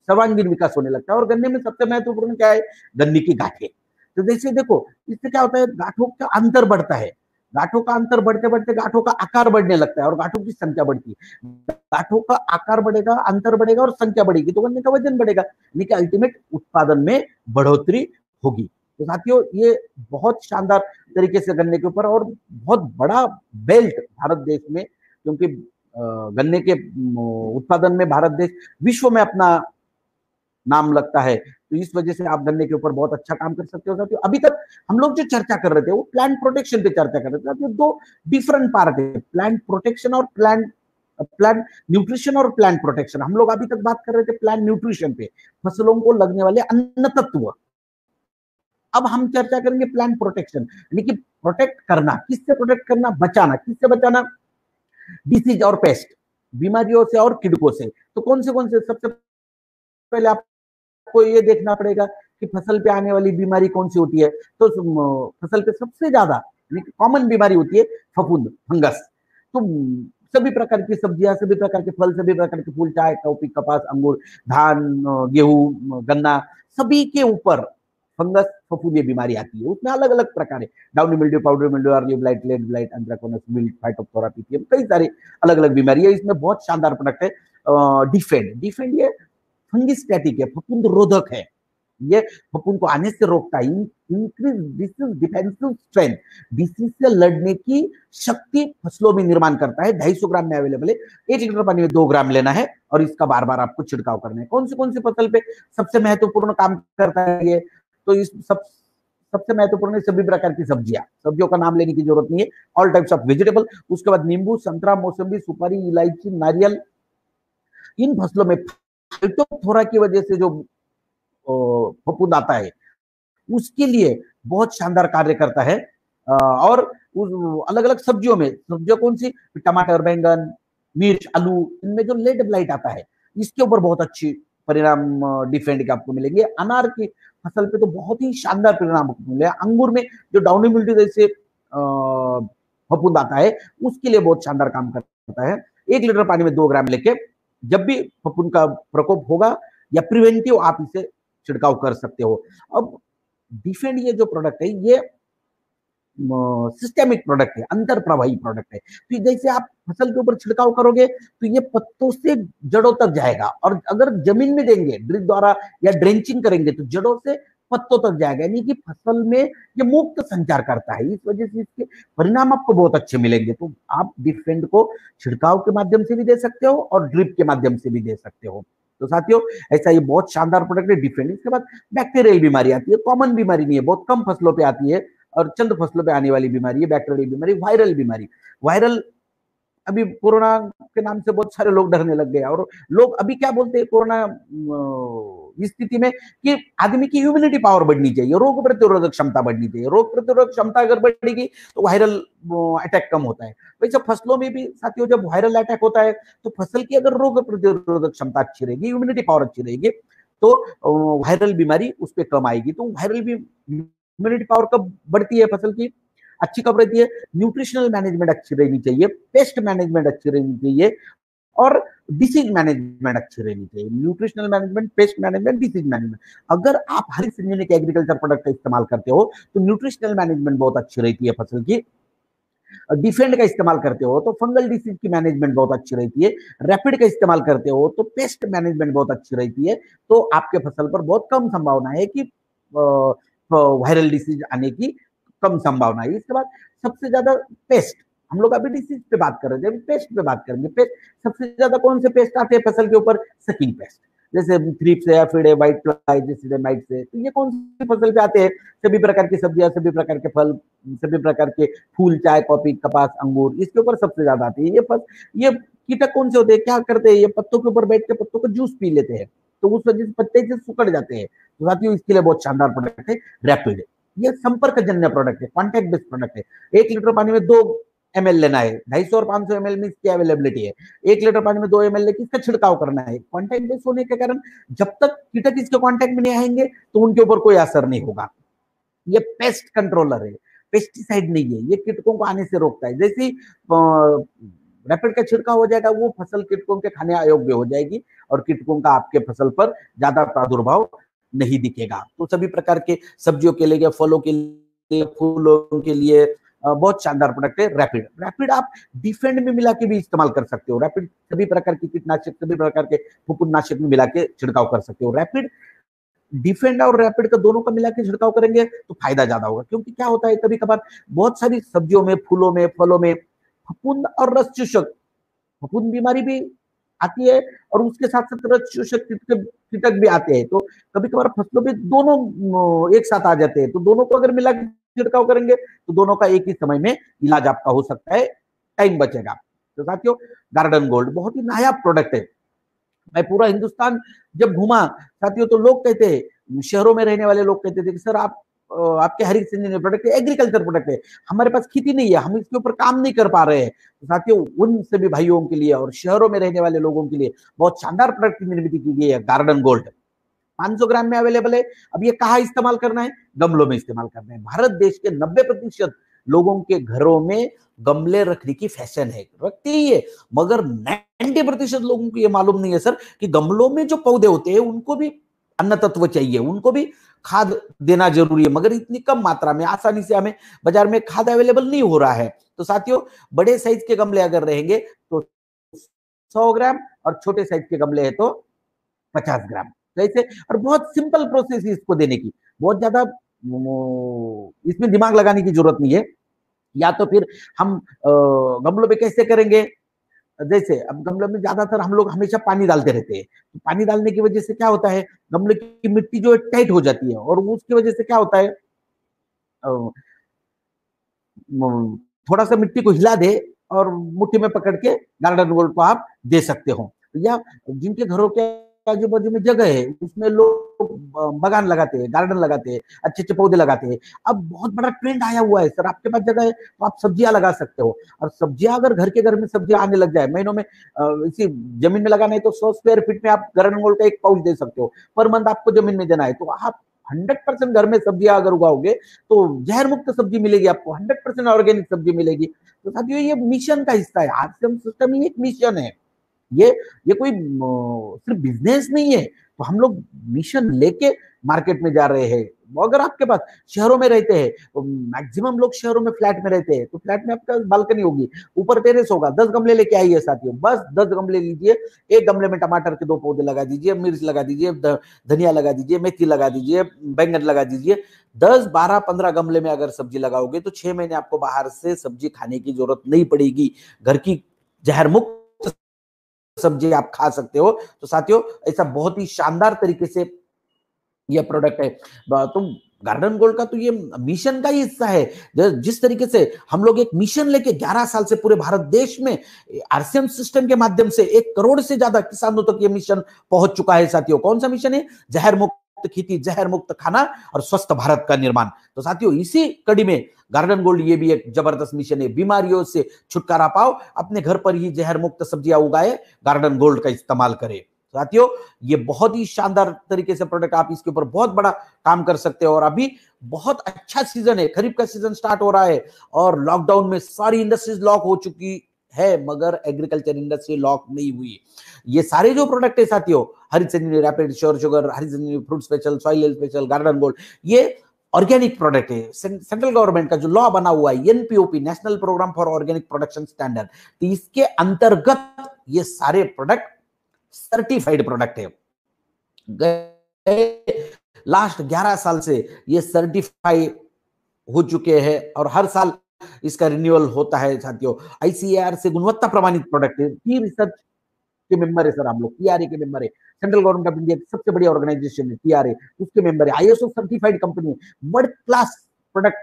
सर्वांगीण विकास होने लगता है। और गन्ने में सबसे महत्वपूर्ण क्या है, गन्ने की गांठें। तो जैसे देखो, इससे क्या होता है, गांठों का अंतर बढ़ता है, गांठों का अंतर बढ़ते बढ़ते गांठों का आकार बढ़ने लगता है और गांठों की संख्या बढ़ती है। गांठों का आकार बढ़ेगा, अंतर बढ़ेगा और संख्या बढ़ेगी तो गन्ने का वजन बढ़ेगा, यानी कि अल्टीमेट उत्पादन में बढ़ोतरी होगी। तो साथियों, ये बहुत शानदार तरीके से गन्ने के ऊपर, और बहुत बड़ा बेल्ट भारत देश में, क्योंकि गन्ने के उत्पादन में भारत देश विश्व में अपना नाम लगता है, तो इस वजह से आप गन्ने के ऊपर बहुत अच्छा काम कर सकते हो साथियों। अभी तक हम लोग जो चर्चा कर रहे थे वो प्लांट प्रोटेक्शन पे चर्चा कर रहे थे। दो डिफरेंट पार्ट है, प्लांट प्रोटेक्शन और प्लांट न्यूट्रिशन और प्लांट प्रोटेक्शन। हम लोग अभी तक बात कर रहे थे प्लांट न्यूट्रिशन पे, फसलों को लगने वाले अन्न तत्व। अब हम चर्चा करेंगे प्लांट प्रोटेक्शन, यानी कि प्रोटेक्ट करना, किससे प्रोटेक्ट करना, बचाना, किससे बचाना, डिसीज और पेस्ट, बीमारियों से और कीड़ों से। तो कौन से सबसे पहले आपको ये देखना पड़ेगा कि फसल पे आने वाली बीमारी कौन सी होती है। तो फसल पे सबसे ज्यादा कॉमन बीमारी होती है फफूंद, फंगस। तो सभी प्रकार की सब्जियां, सभी प्रकार के फल, सभी प्रकार के फूल, चाय, कॉफी, कपास, अंगूर, धान, गेहूं, गन्ना, सभी के ऊपर फंगस, फफूंदी बीमारी आती है। उसमें अलग अलग प्रकार है, downy mildew, powder mildew, early blight, late blight, anthracnose wilt, phytophthora, पीटीएम, कई सारे अलग अलग बीमारी है। इसमें बहुत शानदार प्रोडक्ट है डिफेंड ये फंगिस्टैटिक है, फफूंद रोधक है, ये फफूंद को आने से रोकता है, increase disease defensive strength, disease से लड़ने की शक्ति फसलों में निर्माण करता है। 250 ग्राम में अवेलेबल है, 1 लीटर पानी में 2 ग्राम लेना है और इसका बार बार आपको छिड़काव करना है। कौन सी फसल पे सबसे महत्वपूर्ण काम करता है ये, तो इस सबसे महत्वपूर्ण सभी प्रकार की सब्जियों का नाम लेने की जरूरत नहीं है, ऑल टाइप्स ऑफ वेजिटेबल। उसके बाद नींबू, संतरा, मौसमी, सुपारी, इलायची, नारियल, इन फसलों में फाइटोप्थोरा की वजह से जो फफूंद आता है उसके लिए बहुत शानदार कार्य करता है। और अलग अलग सब्जियों कौन सी, टमाटर, बैंगन, मिर्च, आलू, इनमें जो लेड ब्लाइट आता है इसके ऊपर बहुत अच्छी परिणाम डिफेंड के आपको मिलेंगे। अनार की फसल पे तो बहुत ही शानदार परिणाम आपको मिलेगा। अंगूर में जो डाउनी मिल्ड्यू जैसे फफूंद आता है उसके लिए बहुत शानदार काम करता है। 1 लीटर पानी में 2 ग्राम लेके जब भी फफूंद का प्रकोप होगा या प्रिवेंटिव आप इसे छिड़काव कर सकते हो। अब डिफेंड ये जो प्रोडक्ट है ये सिस्टेमिक प्रोडक्ट है, अंतर प्रवाही प्रोडक्ट है। तो जैसे आप फसल के ऊपर छिड़काव करोगे तो ये पत्तों से जड़ों तक जाएगा, और अगर जमीन में देंगे ड्रिप द्वारा या ड्रेंचिंग करेंगे तो जड़ों से पत्तों तक जाएगा, यानी कि फसल में ये मुक्त संचार करता है। इस वजह से इसके परिणाम आपको बहुत अच्छे मिलेंगे। तो आप डिफेंड को छिड़काव के माध्यम से भी दे सकते हो और ड्रिप के माध्यम से भी दे सकते हो। तो साथियों, ऐसा ये बहुत शानदार प्रोडक्ट है डिफेंड। इसके बाद बैक्टीरियल बीमारी आती है, कॉमन बीमारी नहीं है, बहुत कम फसलों पे आती है और चंद फसलों पे आने वाली बीमारी है बैक्टीरियल बीमारी, वायरल बीमारी। वायरल, अभी कोरोना के नाम से बहुत सारे लोग डरने लग गए, और लोग अभी क्या बोलते हैं कोरोना स्थिति में कि आदमी की इम्यूनिटी पावर बढ़नी चाहिए, रोग प्रतिरोधक क्षमता बढ़नी चाहिए। रोग प्रतिरोधक क्षमता अगर बढ़ेगी तो वायरल अटैक कम होता है। वैसे फसलों में भी साथियों जब वायरल अटैक होता है तो फसल की अगर रोग प्रतिरोधक क्षमता अच्छी रहेगी, इम्यूनिटी पावर अच्छी रहेगी, तो वायरल बीमारी उस पर कम आएगी। तो वायरल भी इम्यूनिटी पावर कब बढ़ती है फसल की, अच्छी कब रहती है, न्यूट्रिशनल मैनेजमेंट अच्छी रहनी चाहिए, पेस्ट मैनेजमेंट अच्छी रहनी चाहिए और डिसीज मैनेजमेंट अच्छी रहनी चाहिए। Nutritional management, pest management, disease management. अगर आप हरित सिंजेनिक एग्रीकल्चर प्रोडक्ट का इस्तेमाल करते हो तो न्यूट्रिशनल मैनेजमेंट बहुत अच्छी रहती है फसल की। डिफेंड का इस्तेमाल करते हो तो फंगल डिसीज की मैनेजमेंट बहुत अच्छी रहती है। रैपिड का इस्तेमाल करते हो तो पेस्ट मैनेजमेंट बहुत अच्छी रहती है। तो आपके फसल पर बहुत कम संभावना है कि वायरल डिसीज आने की कम संभावना है। इसके बाद सबसे ज्यादा पेस्ट, हम लोग अभी डिसीज पे बात कर रहे थे, अभी पेस्ट पे बात करेंगे। पेस्ट सबसे ज्यादा कौन से पेस्ट आते हैं फसल के ऊपर, सकिंग पेस्ट, जैसे थ्रिप्स है, एफिड है, व्हाइट फ्लाई, जैसे माइट्स है। तो ये कौन सी फसल पे आते हैं, सभी प्रकार की सब्जियां, सभी प्रकार के फल, सभी प्रकार के फूल, चाय, कॉफी, कपास, अंगूर, इसके ऊपर सबसे ज्यादा आती है। ये कीटक कौन से होते हैं, क्या करते हैं, ये पत्तों के ऊपर बैठ के पत्तों का जूस पी लेते हैं। तो उस वजह से पत्ते से सिकुड़ जाते हैं। तो साथियों इसके लिए बहुत शानदार प्रोडक्ट है रैपिड। ये संपर्क जन्य प्रोडक्ट है, कॉन्टैक्ट बेस्ड प्रोडक्ट है। 1 लीटर पानी में 2 ml लेना है, 250 और 500 ml में इसकी अवेलेबिलिटी है। 1 लीटर पानी में 2 ml लेके इसका छिड़काव करना है। कॉन्टैक्ट बेस्ड होने के कारण जब तक कीटक इसके कॉन्टैक्ट में नहीं आएंगे तो उनके ऊपर कोई असर नहीं होगा। ये पेस्ट कंट्रोलर है, पेस्टिसाइड नहीं है, ये कीटकों को आने से रोकता है। जैसे रैपिड का छिड़काव हो जाएगा वो फसल कीटकों के खाने अयोग्य हो जाएगी और कीटकों का आपके फसल पर ज्यादा प्रादुर्भाव नहीं दिखेगा। तो सभी प्रकार के सब्जियों के लिए, फलों के लिए, फूलों के लिए बहुत शानदार प्रोडक्ट है रैपिड। रैपिड आप डिफेंड में मिला के भी इस्तेमाल कर सकते हो। रैपिड सभी प्रकार की कीटनाशक, सभी प्रकार के फफूंदनाशक में मिला के छिड़काव कर सकते हो। रैपिड डिफेंड और रैपिड का दोनों का मिला के छिड़काव करेंगे तो फायदा ज्यादा होगा। क्योंकि क्या होता है, कभी कभार बहुत सारी सब्जियों में, फूलों में, फलों में फफूंद और रस चूषक, फफूंद बीमारी भी आती है और उसके साथ साथ रस चूषक कीटक भी आते हैं। तो कभी कभार फसलों में दोनों एक साथ आ जाते हैं। तो दोनों को अगर मिला के छिड़काव करेंगे तो दोनों का एक ही समय में इलाज आपका हो सकता है, टाइम बचेगा। तो साथियों गार्डन गोल्ड बहुत ही नायाब प्रोडक्ट है। मैं पूरा हिंदुस्तान जब घूमा साथियों तो लोग कहते हैं, शहरों में रहने वाले लोग कहते थे कि सर आपके हरित संजीवनी प्रोडक्ट है, एग्रीकल्चर प्रोडक्ट है, हमारे पास खेती नहीं है, हम इसके ऊपर काम नहीं कर पा रहे हैं। तो साथियों उन सभी भाइयों के लिए और शहरों में रहने वाले लोगों के लिए बहुत शानदार प्रोडक्ट की निर्मित की गई है गार्डन गोल्ड। 500 ग्राम में अवेलेबल है। अब ये कहाँ इस्तेमाल करना है? गमलों में इस्तेमाल करना है। भारत देश के 90% लोगों के घरों में गमले रखने की फैशन है, रखते ही है, मगर 90% लोगों को ये मालूम नहीं है सर कि गमलों में जो पौधे होते हैं उनको भी अन्न तत्व चाहिए, उनको भी खाद देना जरूरी है, मगर इतनी कम मात्रा में आसानी से हमें बाजार में खाद अवेलेबल नहीं हो रहा है। तो साथियों बड़े साइज के गमले अगर रहेंगे तो 100 ग्राम और छोटे साइज के गमले है तो 50 ग्राम। कैसे? और बहुत सिंपल प्रोसेस है इसको देने की, बहुत ज्यादा इसमें दिमाग लगाने की जरूरत नहीं है। या तो फिर हम गमलों में कैसे करेंगे, जैसे अब गमलों में ज्यादातर हम लोग हमेशा पानी डालते रहते हैं। तो पानी डालने की वजह से क्या होता है, गमले की मिट्टी जो है टाइट हो जाती है और उसकी वजह से क्या होता है, थोड़ा सा मिट्टी को हिला दे और मुट्ठी में पकड़ के गार्डन गोल्ड को आप दे सकते हो। या जिनके घरों के आजू बाजू में जगह है उसमें लोग बागान लगाते हैं, गार्डन लगाते हैं, अच्छे अच्छे पौधे लगाते हैं। अब बहुत बड़ा ट्रेंड आया हुआ है सर, आपके पास जगह है तो आप सब्जियां लगा सकते हो। और सब्जियां अगर घर में सब्जियां आने लग जाए, महीनों में इसी जमीन में लगाना है तो 100 स्क्वायर फीट में आप गार्डन गोल्ड का एक पाउच दे सकते हो। पर मंथ आपको जमीन में देना है तो आप 100% घर में सब्जियां अगर उगाओगे तो जहर मुक्त सब्जी मिलेगी आपको, 100% ऑर्गेनिक सब्जी मिलेगी। तो साथियों ये मिशन का हिस्सा है, आरसीएम सिस्टम ही एक मिशन है। ये कोई सिर्फ बिजनेस नहीं है। तो हम लोग मिशन लेके मार्केट में जा रहे हैं। अगर आपके पास शहरों में रहते हैं तो मैक्सिमम लोग शहरों में फ्लैट में रहते हैं, तो फ्लैट में आपका बालकनी होगी, ऊपर टेरेस होगा, 10 गमले लेके आइए साथियों, बस 10 गमले लीजिए। एक गमले में टमाटर के 2 पौधे लगा दीजिए, मिर्च लगा दीजिए, धनिया लगा दीजिए, मेथी लगा दीजिए, बैंगन लगा दीजिए। 10, 12, 15 गमले में अगर सब्जी लगाओगे तो 6 महीने आपको बाहर से सब्जी खाने की जरूरत नहीं पड़ेगी। घर की जहर मुक्त सब्जी आप खा सकते हो। तो साथियों ऐसा बहुत ही शानदार तरीके से यह प्रोडक्ट है। तो गार्डन गोल्ड का तो ये मिशन का ही हिस्सा है। जिस तरीके से हम लोग एक मिशन लेके 11 साल से पूरे भारत देश में आरसीएम सिस्टम के माध्यम से 1 करोड़ से ज्यादा किसानों तक ये मिशन पहुंच चुका है साथियों। कौन सा मिशन है? जहर मुक्त खेती, जहर मुक्त खाना और स्वस्थ भारत का निर्माण। तो साथियों इसी कड़ी में गार्डन गोल्ड ये भी एक जबरदस्त मिशन है। बीमारियों से छुटकारा पाओ, अपने घर पर ही जहर मुक्त सब्जियां उगाए, गार्डन गोल्ड का इस्तेमाल करें। साथियों ये बहुत ही शानदार तरीके से प्रोडक्ट, आप इसके ऊपर बहुत बड़ा काम कर सकते हो। और अभी बहुत अच्छा सीजन है, खरीफ का सीजन स्टार्ट हो रहा है और लॉकडाउन में सारी इंडस्ट्रीज लॉक हो चुकी है, मगर एग्रीकल्चर इंडस्ट्री लॉक नहीं हुई। ये सारे जो प्रोडक्ट है साथियों, हरित संजीवनी rapid sure sugar, Harit Sanjeevani fruit special, soil health special, garden gold, ये ऑर्गेनिक प्रोडक्ट है। सेंट्रल गवर्नमेंट का जो लॉ बना हुआ है NPOP, national programme for organic production standard, तो इसके अंतर्गत ये सारे प्रोडक्ट सर्टिफाइड प्रोडक्ट है। लास्ट 11 साल से ये सर्टिफाई हो चुके हैं और हर साल इसका रिन्यूअल होता है साथियों। आईसीएआर से गुणवत्ता प्रमाणित प्रोडक्ट है। पी रिसर्च के मेंबर है सर हम लोग, पीआरए के मेंबर है। सेंट्रल गवर्नमेंट ऑफ इंडिया की सबसे बड़ी ऑर्गेनाइजेशन है पीआरए, उसके मेंबर है। आईएसओ सर्टिफाइड कंपनी है। वर्ल्ड क्लास प्रोडक्ट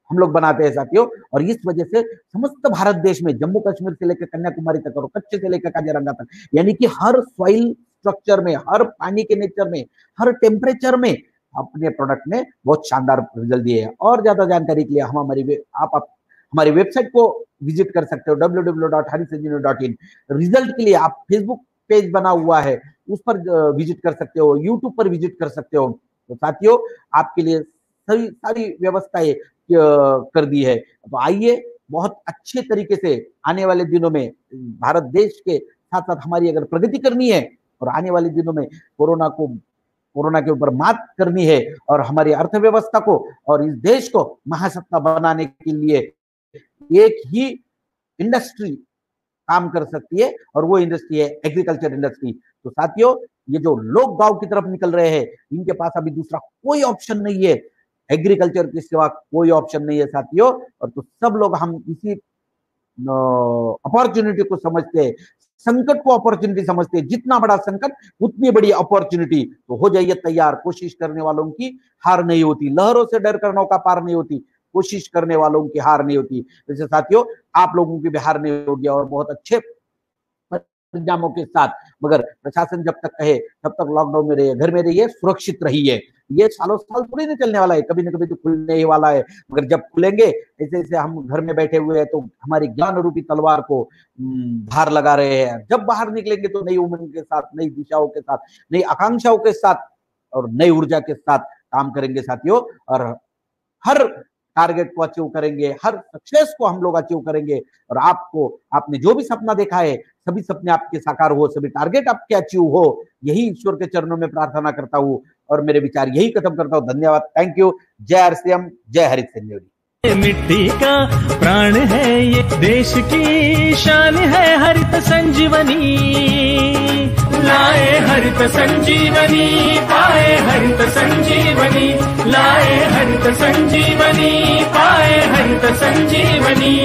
हम लोग बनाते हैं साथियों। और इस वजह से समस्त भारत देश में, जम्मू कश्मीर से लेकर कन्याकुमारी तक और कच्छ से लेकर काजीरंगा तक, यानी कि हर सॉइल स्ट्रक्चर में, हर पानी के नेचर में, हर टेम्परेचर में अपने प्रोडक्ट ने बहुत शानदार रिजल्ट दिए हैं। और ज्यादा जानकारी के लिए हम आप हमारी वेबसाइट को विजिट कर सकते हो www.harisanjeevani.in। रिजल्ट के लिए आप फेसबुक पेज बना हुआ है, उस पर विजिट कर सकते हो, यूट्यूब पर विजिट कर सकते हो। तो साथियों, आपके लिए सारी व्यवस्थाएं कर दी है। तो आइए बहुत अच्छे तरीके से आने वाले दिनों में भारत देश के साथ साथ हमारी अगर प्रगति करनी है और आने वाले दिनों में कोरोना के ऊपर मात करनी है और हमारी अर्थव्यवस्था को और इस देश को महासत्ता बनाने के लिए एक ही इंडस्ट्री काम कर सकती है और वो इंडस्ट्री है एग्रीकल्चर इंडस्ट्री। तो साथियों, ये जो लोग गांव की तरफ निकल रहे हैं, इनके पास अभी दूसरा कोई ऑप्शन नहीं है, एग्रीकल्चर के सिवा कोई ऑप्शन नहीं है साथियों। और तो सब लोग हम इसी अपॉर्चुनिटी को समझते हैं, संकट को अपॉर्चुनिटी समझते हैं। जितना बड़ा संकट उतनी बड़ी अपॉर्चुनिटी। तो हो जाइए तैयार, कोशिश करने वालों की हार नहीं होती, लहरों से डर कर नौका पार नहीं होती, कोशिश करने वालों की हार नहीं होती। जैसे साथियों, आप लोगों की भी हार नहीं होगी और बहुत अच्छे परिणामों के साथ। मगर प्रशासन जब तक कहे तब तक लॉकडाउन में रहिए, घर में रहिए, सुरक्षित रहिए। ये सालों साल थोड़ी नहीं चलने वाला है, कभी ना कभी तो खुलने ही वाला है। मगर जब खुलेंगे, ऐसे ऐसे हम घर में बैठे हुए हैं तो हमारी ज्ञान रूपी तलवार को बाहर लगा रहे हैं। जब बाहर निकलेंगे तो नई उमंग के साथ, नई दिशाओं के साथ, नई आकांक्षाओं के साथ और नई ऊर्जा के साथ काम करेंगे साथियों। और हर टारगेट को अचीव करेंगे, हर सक्सेस को हम लोग अचीव करेंगे। और आपने जो भी सपना देखा है, सभी सपने आपके साकार हो, सभी टारगेट आपके अचीव हो, यही ईश्वर के चरणों में प्रार्थना करता हूँ और मेरे विचार यही खत्म करता हूँ। धन्यवाद, थैंक यू। जय हरिसियम, जय हरित संजीवनी। मिट्टी का प्राण है ये देश की शान है हरित संजीवनी। लाए हरित संजीवनी, पाए हरित संजीवनी, लाए हरित संजीवनी, पाए हरित संजीवनी।